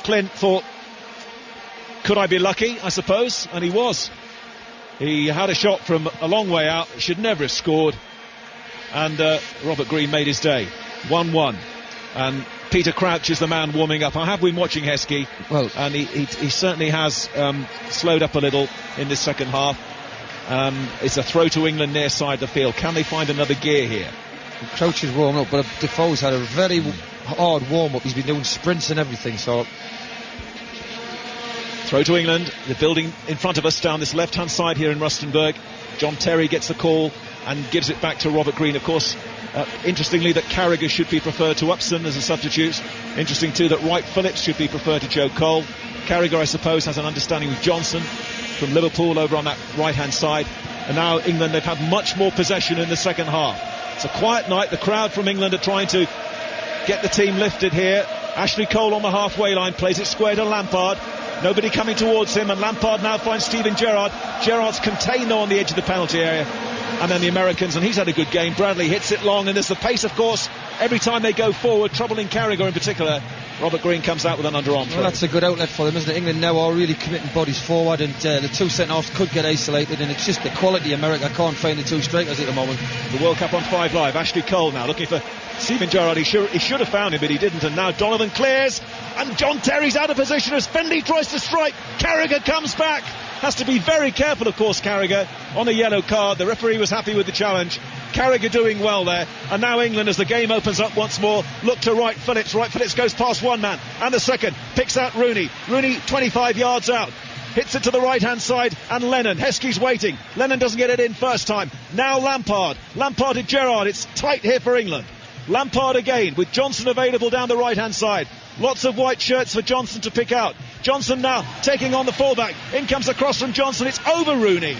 Clint thought, could I be lucky, I suppose? And he was. He had a shot from a long way out. Should never have scored. And Robert Green made his day. 1-1. And Peter Crouch is the man warming up. I have been watching Heskey, well, and he certainly has slowed up a little in this second half. It's a throw to England near side the field. Can they find another gear here? Crouch is warming up, but Defoe's had a very hard warm-up. He's been doing sprints and everything, so... Throw to England. The building in front of us down this left-hand side here in Rustenburg. John Terry gets the call and gives it back to Robert Green. Of course, interestingly, that Carragher should be preferred to Upson as a substitute. Interesting too that Wright-Phillips should be preferred to Joe Cole. Carragher, I suppose, has an understanding with Johnson from Liverpool over on that right-hand side. And now England, they've had much more possession in the second half. It's a quiet night. The crowd from England are trying to get the team lifted here. Ashley Cole on the halfway line, plays it square to Lampard. Nobody coming towards him, and Lampard now finds Steven Gerrard. Gerrard's contained though on the edge of the penalty area. And then the Americans, and he's had a good game. Bradley hits it long, and there's the pace, of course, every time they go forward, troubling Carragher in particular. Robert Green comes out with an underarm throw. Well, that's a good outlet for them, isn't it? England now are really committing bodies forward, and the two centre-halves could get isolated, and it's just the quality America can't find the two strikers at the moment. The World Cup on 5 Live. Ashley Cole now looking for Steven Gerrard. He should have found him, but he didn't, and now Donovan clears, and John Terry's out of position as Findlay tries to strike. Carragher comes back. Has to be very careful, of course, Carragher, on a yellow card. The referee was happy with the challenge. Carragher doing well there. And now England, as the game opens up once more, look to Wright Phillips. Wright Phillips goes past one man and the second. Picks out Rooney. Rooney 25 yards out. Hits it to the right-hand side, and Lennon. Heskey's waiting. Lennon doesn't get it in first time. Now Lampard. Lampard to Gerrard. It's tight here for England. Lampard again, with Johnson available down the right-hand side. Lots of white shirts for Johnson to pick out. Johnson now taking on the fullback. In comes the cross from Johnson. It's over Rooney.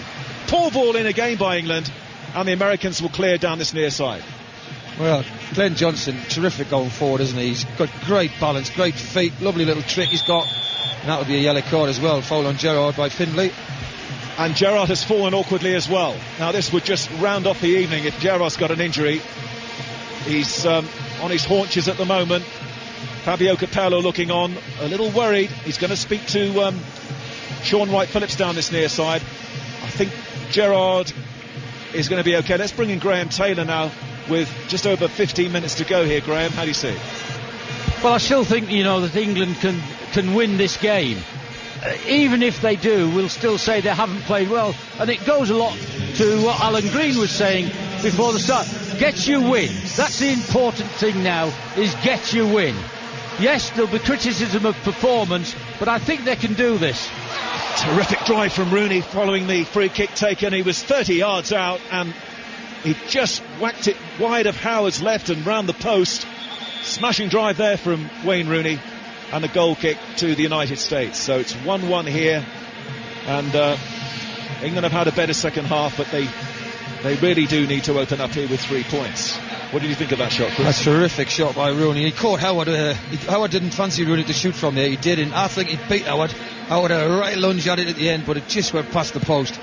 Poor ball in again by England, and the Americans will clear down this near side. Well, Glenn Johnson, terrific going forward, isn't he? He's got great balance, great feet, lovely little trick he's got. And that would be a yellow card as well. Foul on Gerrard by Findlay. And Gerrard has fallen awkwardly as well. Now this would just round off the evening if Gerrard's got an injury. He's on his haunches at the moment. Fabio Capello looking on, a little worried. He's going to speak to Sean Wright-Phillips down this near side. I think Gerrard is going to be okay. Let's bring in Graham Taylor now with just over 15 minutes to go here. Graham, how do you see it? Well, I still think, that England can win this game. Even if they do, we'll still say they haven't played well. And it goes a lot to what Alan Green was saying before the start. Get you win. That's the important thing now, is get you win. Yes, there'll be criticism of performance, but I think they can do this. Terrific drive from Rooney following the free kick taken. He was 30 yards out, and he just whacked it wide of Howard's left and round the post. Smashing drive there from Wayne Rooney, and a goal kick to the United States. So it's 1-1 here, and England have had a better second half, but they really do need to open up here with 3 points. What did you think of that shot, Chris? That's a terrific shot by Rooney. He caught Howard. Howard didn't fancy Rooney to shoot from there. He did, and I think he beat Howard. Howard had a right lunge at it at the end, but it just went past the post.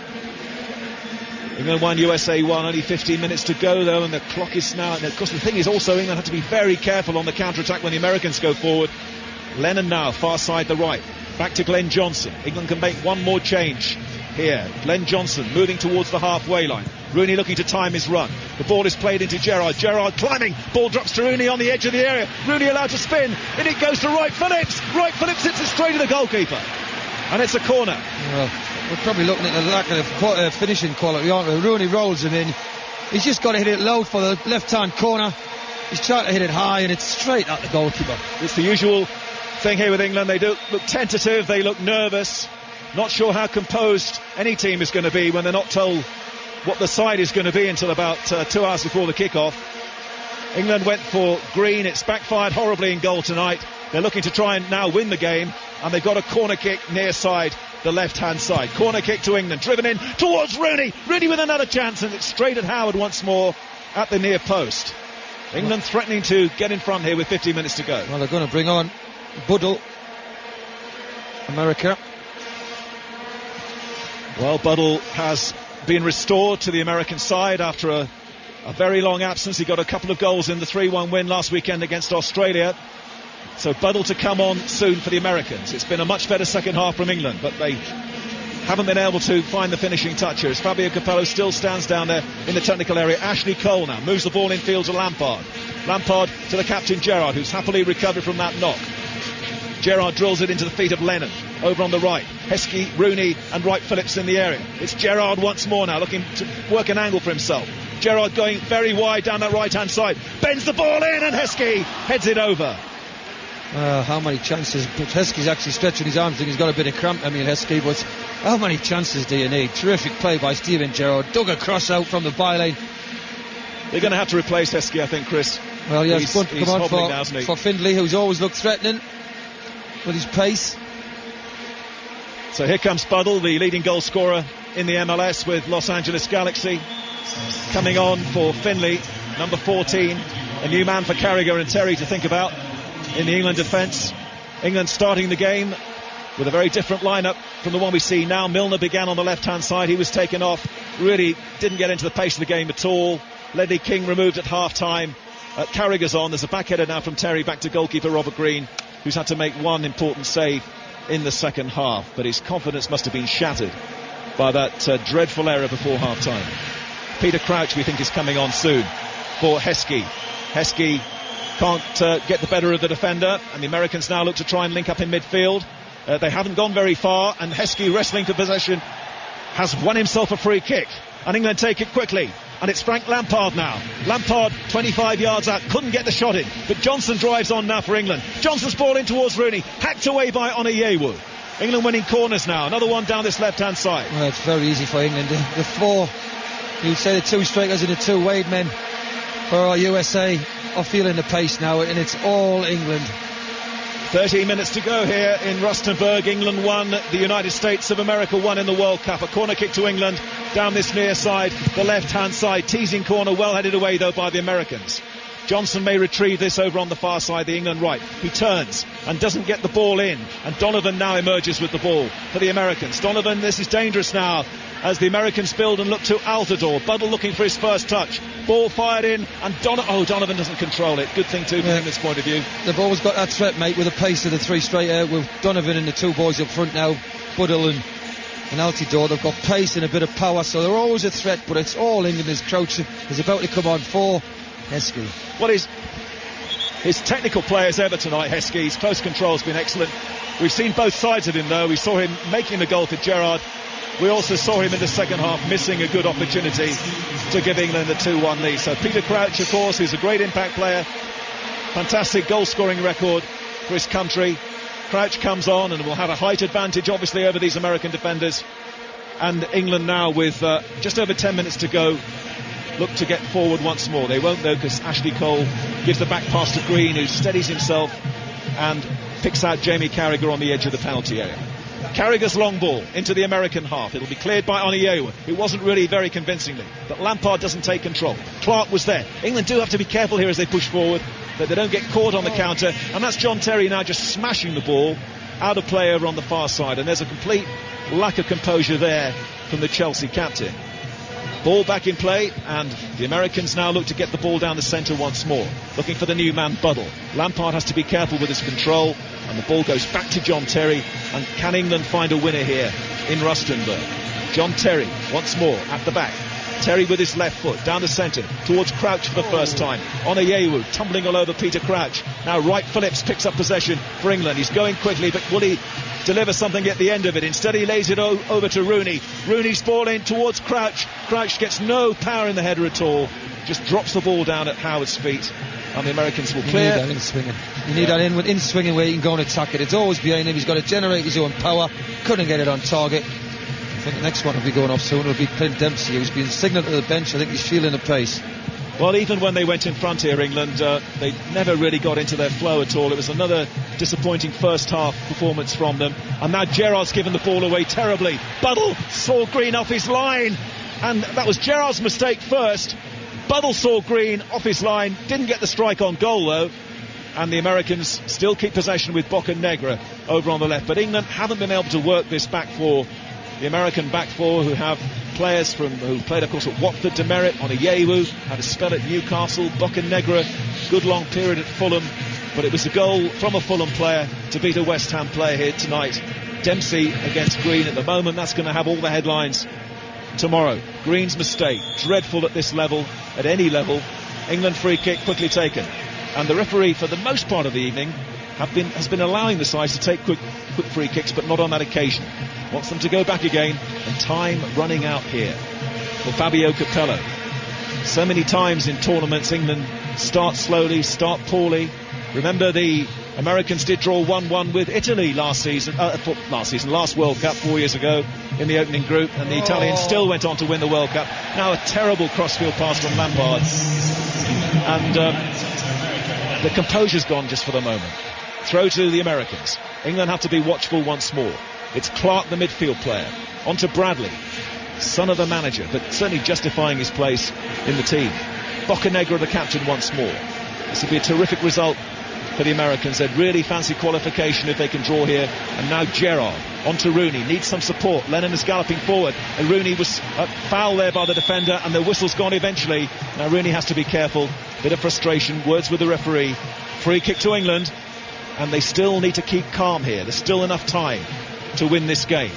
England 1, USA 1, only 15 minutes to go though, and the clock is now. And of course, the thing is also England have to be very careful on the counter-attack when the Americans go forward. Lennon now, far side the right. Back to Glenn Johnson. England can make one more change here. Glenn Johnson moving towards the halfway line. Rooney looking to time his run. The ball is played into Gerrard. Gerrard climbing. Ball drops to Rooney on the edge of the area. Rooney allowed to spin. And it goes to Wright Phillips. Wright Phillips hits it straight to the goalkeeper. And it's a corner. Well, we're probably looking at the lack of finishing quality, aren't we? Rooney rolls him in. He's just got to hit it low for the left-hand corner. He's trying to hit it high, and it's straight at the goalkeeper. It's the usual thing here with England. They do look tentative. They look nervous. Not sure how composed any team is going to be when they're not told what the side is going to be until about 2 hours before the kick-off. England went for Green. It's backfired horribly in goal tonight. They're looking to try and now win the game, and they've got a corner kick near side, the left-hand side. Corner kick to England, driven in towards Rooney. Rooney with another chance, and it's straight at Howard once more at the near post. England threatening to get in front here with 15 minutes to go. Well, they're going to bring on Buddle, America. Well, Buddle has been restored to the American side after a very long absence. He got a couple of goals in the 3-1 win last weekend against Australia. So Buddle to come on soon for the Americans. It's been a much better second half from England, but they haven't been able to find the finishing touches. Fabio Capello still stands down there in the technical area. Ashley Cole now moves the ball in field to Lampard. Lampard to the captain Gerrard, who's happily recovered from that knock. Gerrard drills it into the feet of Lennon. Over on the right, Heskey, Rooney and Wright Phillips in the area. It's Gerrard once more now, looking to work an angle for himself. Gerrard going very wide down that right-hand side. Bends the ball in, and Heskey heads it over. How many chances? Heskey's actually stretching his arms. I think he's got a bit of cramp, Heskey, but how many chances do you need? Terrific play by Steven Gerrard. Dug a cross out from the byline. They're going to have to replace Heskey, I think, Chris. Well, yeah, he's going to come on now, for Findlay, who's always looked threatening with his pace. So here comes Buddle, the leading goal scorer in the MLS with Los Angeles Galaxy. Coming on for Finley, number 14, a new man for Carragher and Terry to think about in the England defence. England starting the game with a very different lineup from the one we see now. Milner began on the left-hand side. He was taken off. Really didn't get into the pace of the game at all. Ledley King removed at half-time. Carragher's on. There's a back-header now from Terry back to goalkeeper Robert Green, who's had to make one important save in the second half. But his confidence must have been shattered by that dreadful error before half-time. Peter Crouch, we think, is coming on soon for Heskey. Heskey can't get the better of the defender, and the Americans now look to try and link up in midfield. They haven't gone very far, and Heskey, wrestling for possession, has won himself a free kick, and England take it quickly, and it's Frank Lampard now. Lampard 25 yards out, couldn't get the shot in, but Johnson drives on now for England. Johnson's ball in towards Rooney, hacked away by Onayewu. England winning corners now, another one down this left-hand side. Well, it's very easy for England. The four, you'd say the two strikers and the two wide men for our USA are feeling the pace now, and it's all England. 13 minutes to go here in Rustenburg. England 1, the United States of America 1 in the World Cup. A corner kick to England down this near side, the left-hand side. Teasing corner, well headed away though by the Americans. Johnson may retrieve this over on the far side, the England right. He turns and doesn't get the ball in, and Donovan now emerges with the ball for the Americans. Donovan, this is dangerous now as the Americans build and look to Altidore. Buddle looking for his first touch. Ball fired in, and Donovan doesn't control it. Good thing too from England's point of view. They've always got that threat, mate, with the pace of the three straight with Donovan and the two boys up front now, Buddle and Altidore. They've got pace and a bit of power, so they're always a threat, but it's all England. As Crouch is about to come on for Heskey. What is his technical players ever tonight, Heskey. His close control's been excellent. We've seen both sides of him though. We saw him making the goal for Gerrard. We also saw him in the second half missing a good opportunity to give England the 2-1 lead. So Peter Crouch, of course, who's a great impact player, fantastic goal scoring record for his country. Crouch comes on and will have a height advantage obviously over these American defenders. And England now with just over 10 minutes to go look to get forward once more. They won't though, because Ashley Cole gives the back pass to Green, who steadies himself and picks out Jamie Carragher on the edge of the penalty area. Carragher's long ball into the American half. It'll be cleared by Onayewu. It wasn't really very convincingly, but Lampard doesn't take control. Clark was there. England do have to be careful here as they push forward that they don't get caught on the counter, and that's John Terry now just smashing the ball out of play over on the far side, and there's a complete lack of composure there from the Chelsea captain. Ball back in play, and the Americans now look to get the ball down the centre once more, looking for the new man Buddle. Lampard has to be careful with his control, and the ball goes back to John Terry. And can England find a winner here in Rustenburg? John Terry once more at the back. Terry with his left foot down the centre towards Crouch for the first time. Onayewu tumbling all over Peter Crouch. Now Wright Phillips picks up possession for England. He's going quickly, but will he deliver something at the end of it? Instead he lays it over to Rooney. Rooney's ball in towards Crouch. Crouch gets no power in the header at all, just drops the ball down at Howard's feet, and the Americans will clear. You need that in swinging. You need that in swinging where you can go and attack it. It's always behind him. He's got to generate his own power. Couldn't get it on target. I think the next one will be going off soon. It'll be Clint Dempsey, who's been signalled to the bench. I think he's feeling the pace. Well, even when they went in front here, England, they never really got into their flow at all. It was another disappointing first half performance from them. And now Gerrard's given the ball away terribly. Buddle saw Green off his line, and that was Gerrard's mistake first. Buddle saw Green off his line, didn't get the strike on goal though, and the Americans still keep possession with Bocanegra over on the left. But England haven't been able to work this back four. The American back four, who have players who played, of course, at Watford, Demerit, Onayewu, had a spell at Newcastle, Bocanegra, good long period at Fulham, but it was a goal from a Fulham player to beat a West Ham player here tonight. Dempsey against Green at the moment, that's going to have all the headlines tomorrow. Green's mistake, dreadful at this level, at any level. England free kick quickly taken, and the referee for the most part of the evening has been allowing the sides to take quick free kicks, but not on that occasion. Wants them to go back again, and time running out here for Fabio Capello. So many times in tournaments England start slowly, start poorly. Remember the Americans did draw 1-1 with Italy last World Cup 4 years ago in the opening group, and the Italians still went on to win the World Cup. Now a terrible crossfield pass from Lampard, and the composure's gone just for the moment. Throw to the Americans. England have to be watchful once more. It's Clark, the midfield player, onto Bradley. son of the manager, but certainly justifying his place in the team. Bocanegra the captain once more. This would be a terrific result for the Americans. They'd really fancy qualification if they can draw here. And now Gerrard on to Rooney, needs some support. Lennon is galloping forward, and Rooney was foul there by the defender, and the whistle's gone eventually. Now Rooney has to be careful. Bit of frustration, words with the referee. Free kick to England, and they still need to keep calm here. There's still enough time to win this game.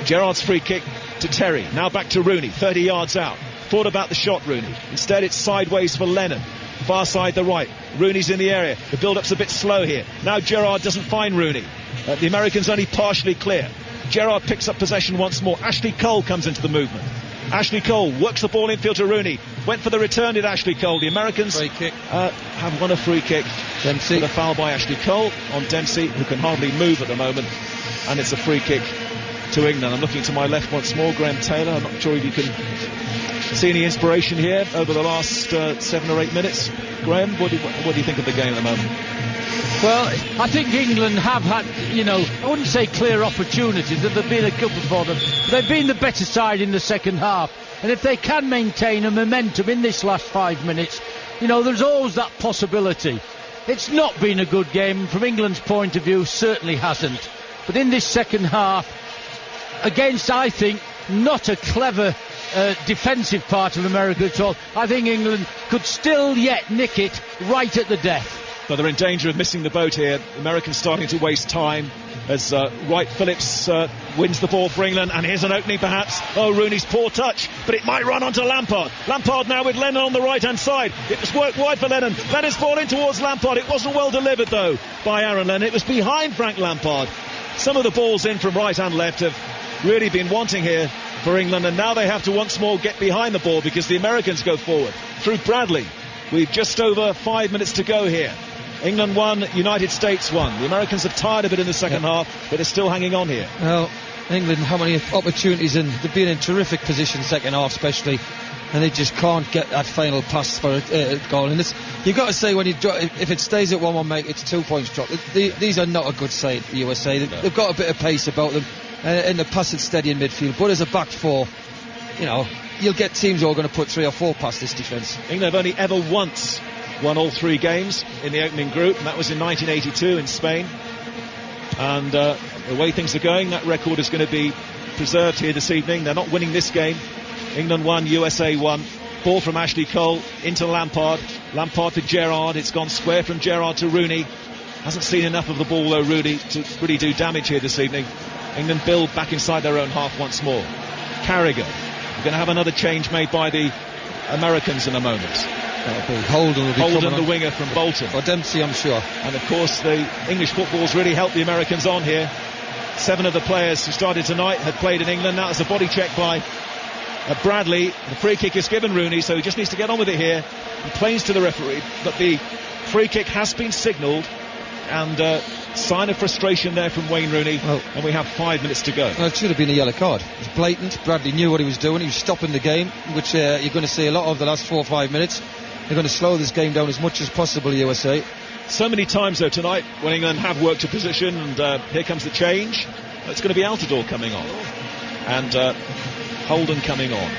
Gerrard's free kick to Terry, now back to Rooney, 30 yards out. Thought about the shot, Rooney. Instead it's sideways for Lennon, far side the right. Rooney's in the area, the build-up's a bit slow here. Now Gerrard doesn't find Rooney. The Americans only partially clear. Gerrard picks up possession once more. Ashley Cole comes into the movement. Ashley Cole works the ball infield to Rooney. Went for the return, did Ashley Cole. The Americans free kick. Have won a free kick. Dempsey. With a foul by Ashley Cole on Dempsey, who can hardly move at the moment. And it's a free kick to England. I'm looking to my left once more, Graham Taylor. I'm not sure if you can see any inspiration here over the last 7 or 8 minutes. Graham, what do you think of the game at the moment? Well, I think England have had, I wouldn't say clear opportunities, there have been a couple for them. They've been the better side in the second half. And if they can maintain a momentum in this last 5 minutes, there's always that possibility. It's not been a good game from England's point of view, certainly hasn't. But in this second half, against, I think, not a clever defensive part of America at all, I think England could still yet nick it right at the death. But they're in danger of missing the boat here. The Americans starting to waste time as Wright Phillips wins the ball for England, and here's an opening perhaps. Oh, Rooney's poor touch, but it might run onto Lampard. Lampard now with Lennon on the right hand side. It was worked wide for Lennon. Lennon's ball in towards Lampard. It wasn't well delivered though by Aaron Lennon. It was behind Frank Lampard. Some of the balls in from right and left have really been wanting here for England, and now they have to once more get behind the ball because the Americans go forward through Bradley. We've just over 5 minutes to go here. England won, United States won. The Americans have tired a bit in the second half, but they're still hanging on here. Well, England, how many opportunities, and they've been in terrific position second half especially, and they just can't get that final pass for a goal. And you've got to say, if it stays at 1-1, mate, it's 2 points drop. These are not a good side, the USA. They've got a bit of pace about them, and the pass is steady in midfield. But as a back four, you'll get teams who are going to put 3 or 4 past this defence. England have only ever once won all 3 games in the opening group, and that was in 1982 in Spain. And the way things are going, that record is going to be preserved here this evening. They're not winning this game. England won, USA won. Ball from Ashley Cole into Lampard. Lampard to Gerrard. It's gone square from Gerrard to Rooney. Hasn't seen enough of the ball though, Rooney, to really do damage here this evening. England build back inside their own half once more. Carragher. We're going to have another change made by the Americans in a moment. Holden will be Holden, the winger from Bolton. For Dempsey, I'm sure. And of course the English football's really helped the Americans on here. 7 of the players who started tonight had played in England. Now it's a body check by Bradley. The free kick is given Rooney, so he just needs to get on with it here. He plains to the referee, but the free kick has been signalled, and sign of frustration there from Wayne Rooney. And we have 5 minutes to go. Well, it should have been a yellow card. It was blatant. Bradley knew what he was doing. He was stopping the game, which you're going to see a lot of the last 4 or 5 minutes. They're going to slow this game down as much as possible, USA. So many times though tonight when England have worked a position, and here comes the change. It's going to be Altidore coming on and Holden coming on.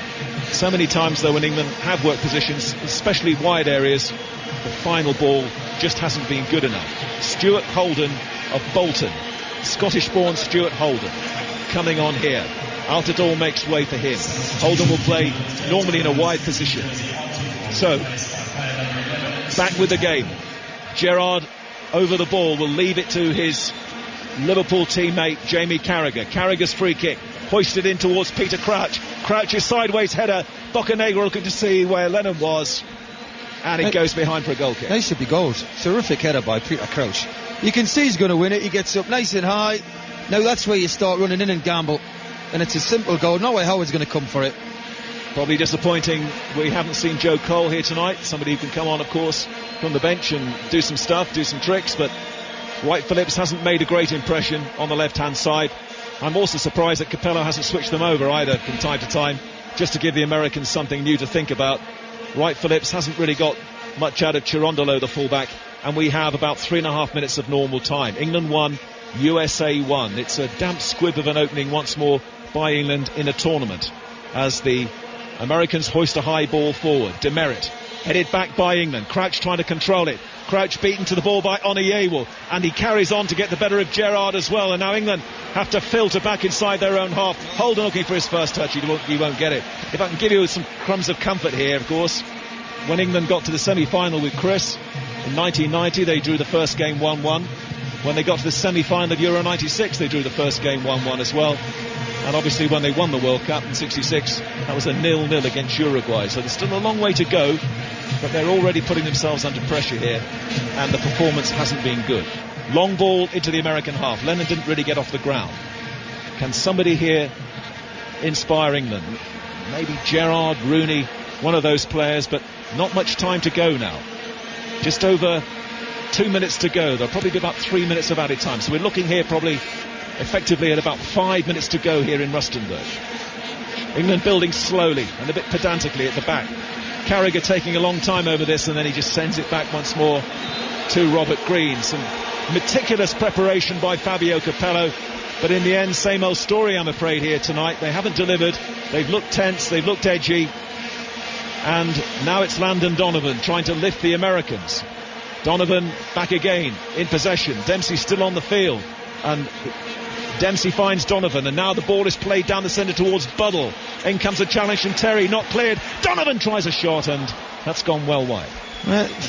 So many times though when England have worked positions, especially wide areas, the final ball just hasn't been good enough. Stuart Holden of Bolton, Scottish-born Stuart Holden, coming on here. Altidore makes way for him. Holden will play normally in a wide position. So, back with the game. Gerrard over the ball will leave it to his Liverpool teammate Jamie Carragher. Carragher's free kick hoisted in towards Peter Crouch. Crouch's sideways header. Bocanegra looking to see where Lennon was, and it goes behind for a goal kick. They should be goals. Terrific header by Peter Crouch. You can see he's going to win it. He gets up nice and high. Now that's where you start running in and gamble, and it's a simple goal. No way Howard's going to come for it. Probably disappointing we haven't seen Joe Cole here tonight. Somebody who can come on, of course, from the bench and do some stuff, do some tricks, but Wright Phillips hasn't made a great impression on the left-hand side. I'm also surprised that Capello hasn't switched them over either from time to time, just to give the Americans something new to think about. Wright Phillips hasn't really got much out of Chirondolo, the fullback, and we have about 3.5 minutes of normal time. England won, USA won. It's a damp squib of an opening once more by England in a tournament, as the Americans hoist a high ball forward. Demerit headed back by England. Crouch trying to control it. Crouch beaten to the ball by Onyewu, and he carries on to get the better of Gerrard as well, and now England have to filter back inside their own half. Holden looking for his first touch. He won't get it. If I can give you some crumbs of comfort here, of course, when England got to the semi-final with Chris in 1990, they drew the first game 1-1. When they got to the semi-final of Euro 96, they drew the first game 1-1 as well. And obviously when they won the World Cup in 66, that was a 0-0 against Uruguay. So there's still a long way to go, but they're already putting themselves under pressure here, and the performance hasn't been good. Long ball into the American half. Lennon didn't really get off the ground. Can somebody here inspire England? Maybe Gerrard, Rooney, one of those players, but not much time to go now. Just over 2 minutes to go. There'll probably be about 3 minutes of added time. So we're looking here probably effectively at about 5 minutes to go here in Rustenburg. England building slowly and a bit pedantically at the back. Carragher taking a long time over this, and then he just sends it back once more to Robert Green. Some meticulous preparation by Fabio Capello, but in the end, same old story, I'm afraid, here tonight. They haven't delivered. They've looked tense, they've looked edgy, and now it's Landon Donovan trying to lift the Americans. Donovan back again in possession. Dempsey still on the field, and Dempsey finds Donovan, and now the ball is played down the centre towards Buddle. In comes a challenge from Terry, not cleared. Donovan tries a shot, and that's gone well wide.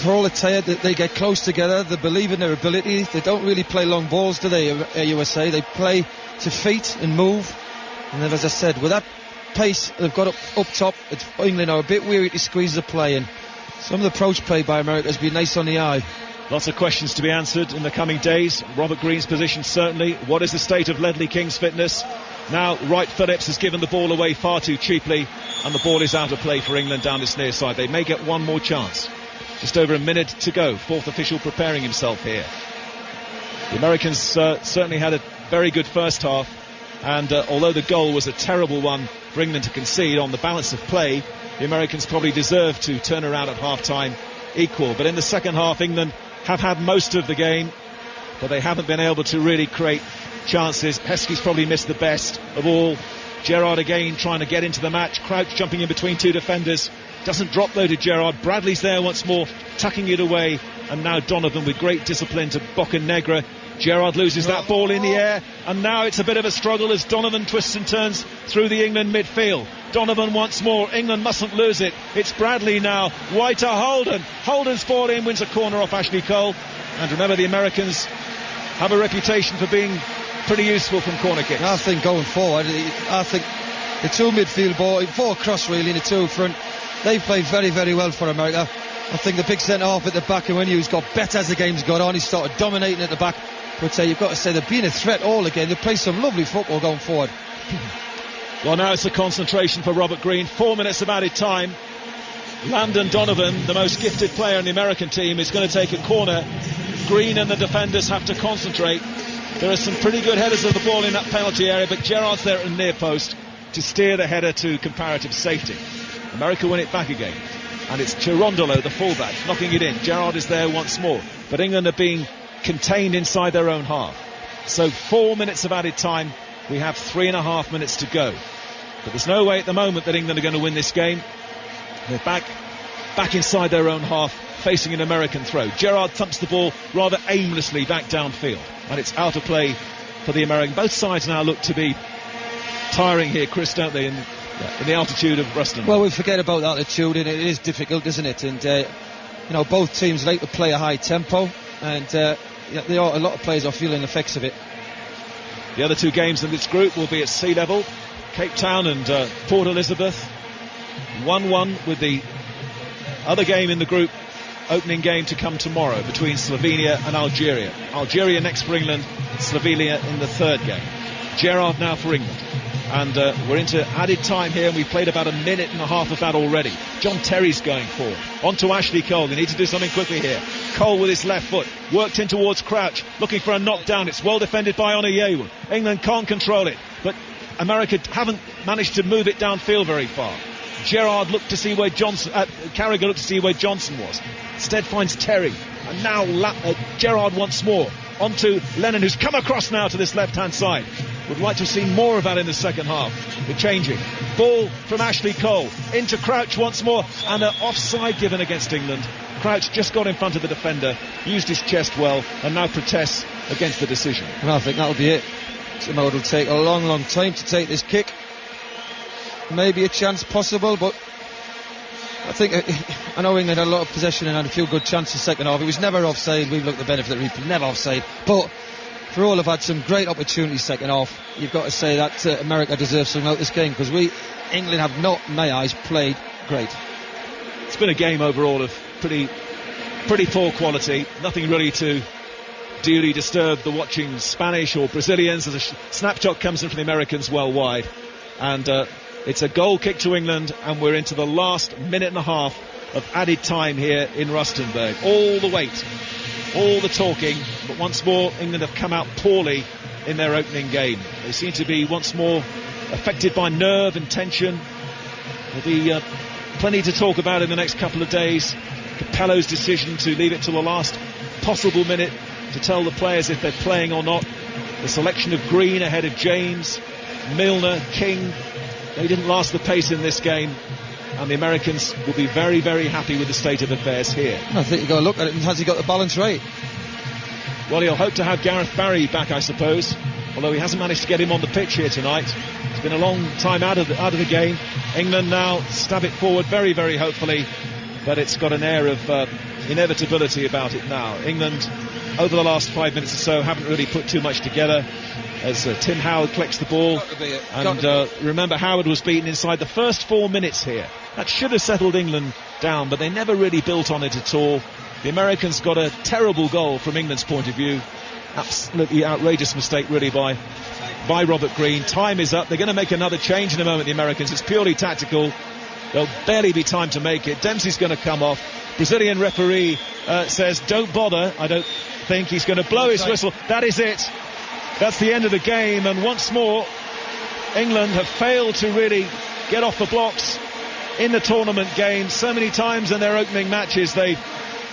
For all the tired that they get close together, they believe in their ability. They don't really play long balls, do they, USA? They play to feet and move. And then, as I said, with that pace they've got up top, England are a bit weary to squeeze the play in. Some of the approach play by America has been nice on the eye. Lots of questions to be answered in the coming days. Robert Green's position certainly. What is the state of Ledley King's fitness? Now Wright Phillips has given the ball away far too cheaply, and the ball is out of play for England down this near side. They may get one more chance. Just over a minute to go. Fourth official preparing himself here. The Americans certainly had a very good first half, and although the goal was a terrible one for England to concede, on the balance of play, the Americans probably deserved to turn around at half-time equal. But in the second half, England have had most of the game, but they haven't been able to really create chances. Heskey's probably missed the best of all. Gerrard again trying to get into the match. Crouch jumping in between two defenders. Doesn't drop though to Gerrard. Bradley's there once more, tucking it away. And now Donovan with great discipline to Bocanegra. Gerrard loses that ball in the air, and now it's a bit of a struggle as Donovan twists and turns through the England midfield. Donovan once more. England mustn't lose it. It's Bradley now. Wide to Holden. Holden's ball in, wins a corner off Ashley Cole. And remember, the Americans have a reputation for being pretty useful from corner kicks. I think going forward, I think the two midfield ball, 4 across really, and the 2 front, they've played very, very well for America. I think the big centre-half at the back, and when he's got better as the game's gone on, he started dominating at the back. But you've got to say they're being a threat all again. They play some lovely football going forward. Well, now it's a concentration for Robert Green. 4 minutes of added time. Landon Donovan, the most gifted player in the American team, is going to take a corner. Green and the defenders have to concentrate. There are some pretty good headers of the ball in that penalty area, but Gerrard's there at the near post to steer the header to comparative safety. America win it back again, and it's Cherondolo, the fullback, knocking it in. Gerrard is there once more, but England are being contained inside their own half. So 4 minutes of added time. We have 3.5 minutes to go, but there's no way at the moment that England are going to win this game. They're back inside their own half, facing an American throw. Gerrard thumps the ball rather aimlessly back downfield, and it's out of play for the American. Both sides now look to be tiring here, Chris, don't they, in the altitude of Ruston? Well, we forget about altitude, and it is difficult, isn't it? And both teams like to play a high tempo, and a lot of players are feeling the effects of it. The other 2 games in this group will be at sea level. Cape Town and Port Elizabeth. 1-1 with the other game in the group, opening game to come tomorrow between Slovenia and Algeria. Algeria next for England, Slovenia in the 3rd game. Gerrard now for England. And we're into added time here, and we've played about 1.5 minutes of that already. John Terry's going forward. On to Ashley Cole. They need to do something quickly here. Cole with his left foot. Worked in towards Crouch. Looking for a knockdown. It's well defended by Onyewu. England can't control it. But America haven't managed to move it downfield very far. Gerrard looked to see where Carragher looked to see where Johnson was. Instead finds Terry. And now Gerrard once more. On to Lennon, who's come across now to this left-hand side. Would like to see more of that in the second half. The changing. Ball from Ashley Cole. Into Crouch once more. And an offside given against England. Crouch just got in front of the defender, used his chest well, and now protests against the decision. Well, I think that'll be it. It'll take a long, long time to take this kick. Maybe a chance possible, but I think I know England had a lot of possession and had a few good chances second half. It was never offside. We've looked at the benefit of the replay, never offside. But for all, have had some great opportunities second half. You've got to say that America deserves something out of this game, because England have not, in my eyes, played great. It's been a game overall of pretty poor quality. Nothing really to duly disturb the watching Spanish or Brazilians, as a snapshot comes in from the Americans well wide. And it's a goal kick to England, and we're into the last minute and a half of added time here in Rustenburg. All the weight, all the talking, but once more England have come out poorly in their opening game. They seem to be once more affected by nerve and tension. There'll be plenty to talk about in the next couple of days. Capello's decision to leave it till the last possible minute to tell the players if they're playing or not. The selection of Green ahead of James, Milner, King. They didn't last the pace in this game, and the Americans will be very, very happy with the state of affairs here. I think you've got to look at it. Has he got the balance right? Well, he'll hope to have Gareth Barry back, I suppose, although he hasn't managed to get him on the pitch here tonight. It's been a long time out of the game. England now stab it forward very, very hopefully, but it's got an air of inevitability about it now. England, over the last 5 minutes or so, haven't really put too much together as Tim Howard collects the ball. And remember, Howard was beaten inside the first 4 minutes here. That should have settled England down, but they never really built on it at all. The Americans got a terrible goal from England's point of view. Absolutely outrageous mistake really by Robert Green. Time is up. They're going to make another change in a moment, the Americans. It's purely tactical. There'll barely be time to make it. Dempsey's going to come off. Brazilian referee says don't bother. I don't think he's going to blow his whistle. That is it. That's the end of the game, and once more England have failed to really get off the blocks in the tournament game. So many times in their opening matches they've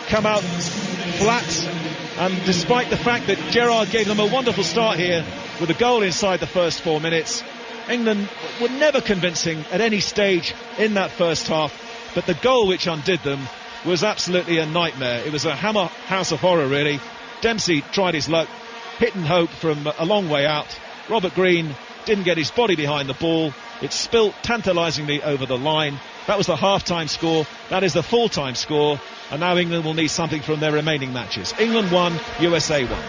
come out flat, and despite the fact that Gerrard gave them a wonderful start here with a goal inside the first 4 minutes, England were never convincing at any stage in that first half. But the goal which undid them was absolutely a nightmare. It was a hammer house of horror really. Dempsey tried his luck, hit and hope from a long way out. Robert Green didn't get his body behind the ball. It spilt tantalisingly over the line. That was the half-time score. That is the full-time score. And now England will need something from their remaining matches. England 1, USA 1.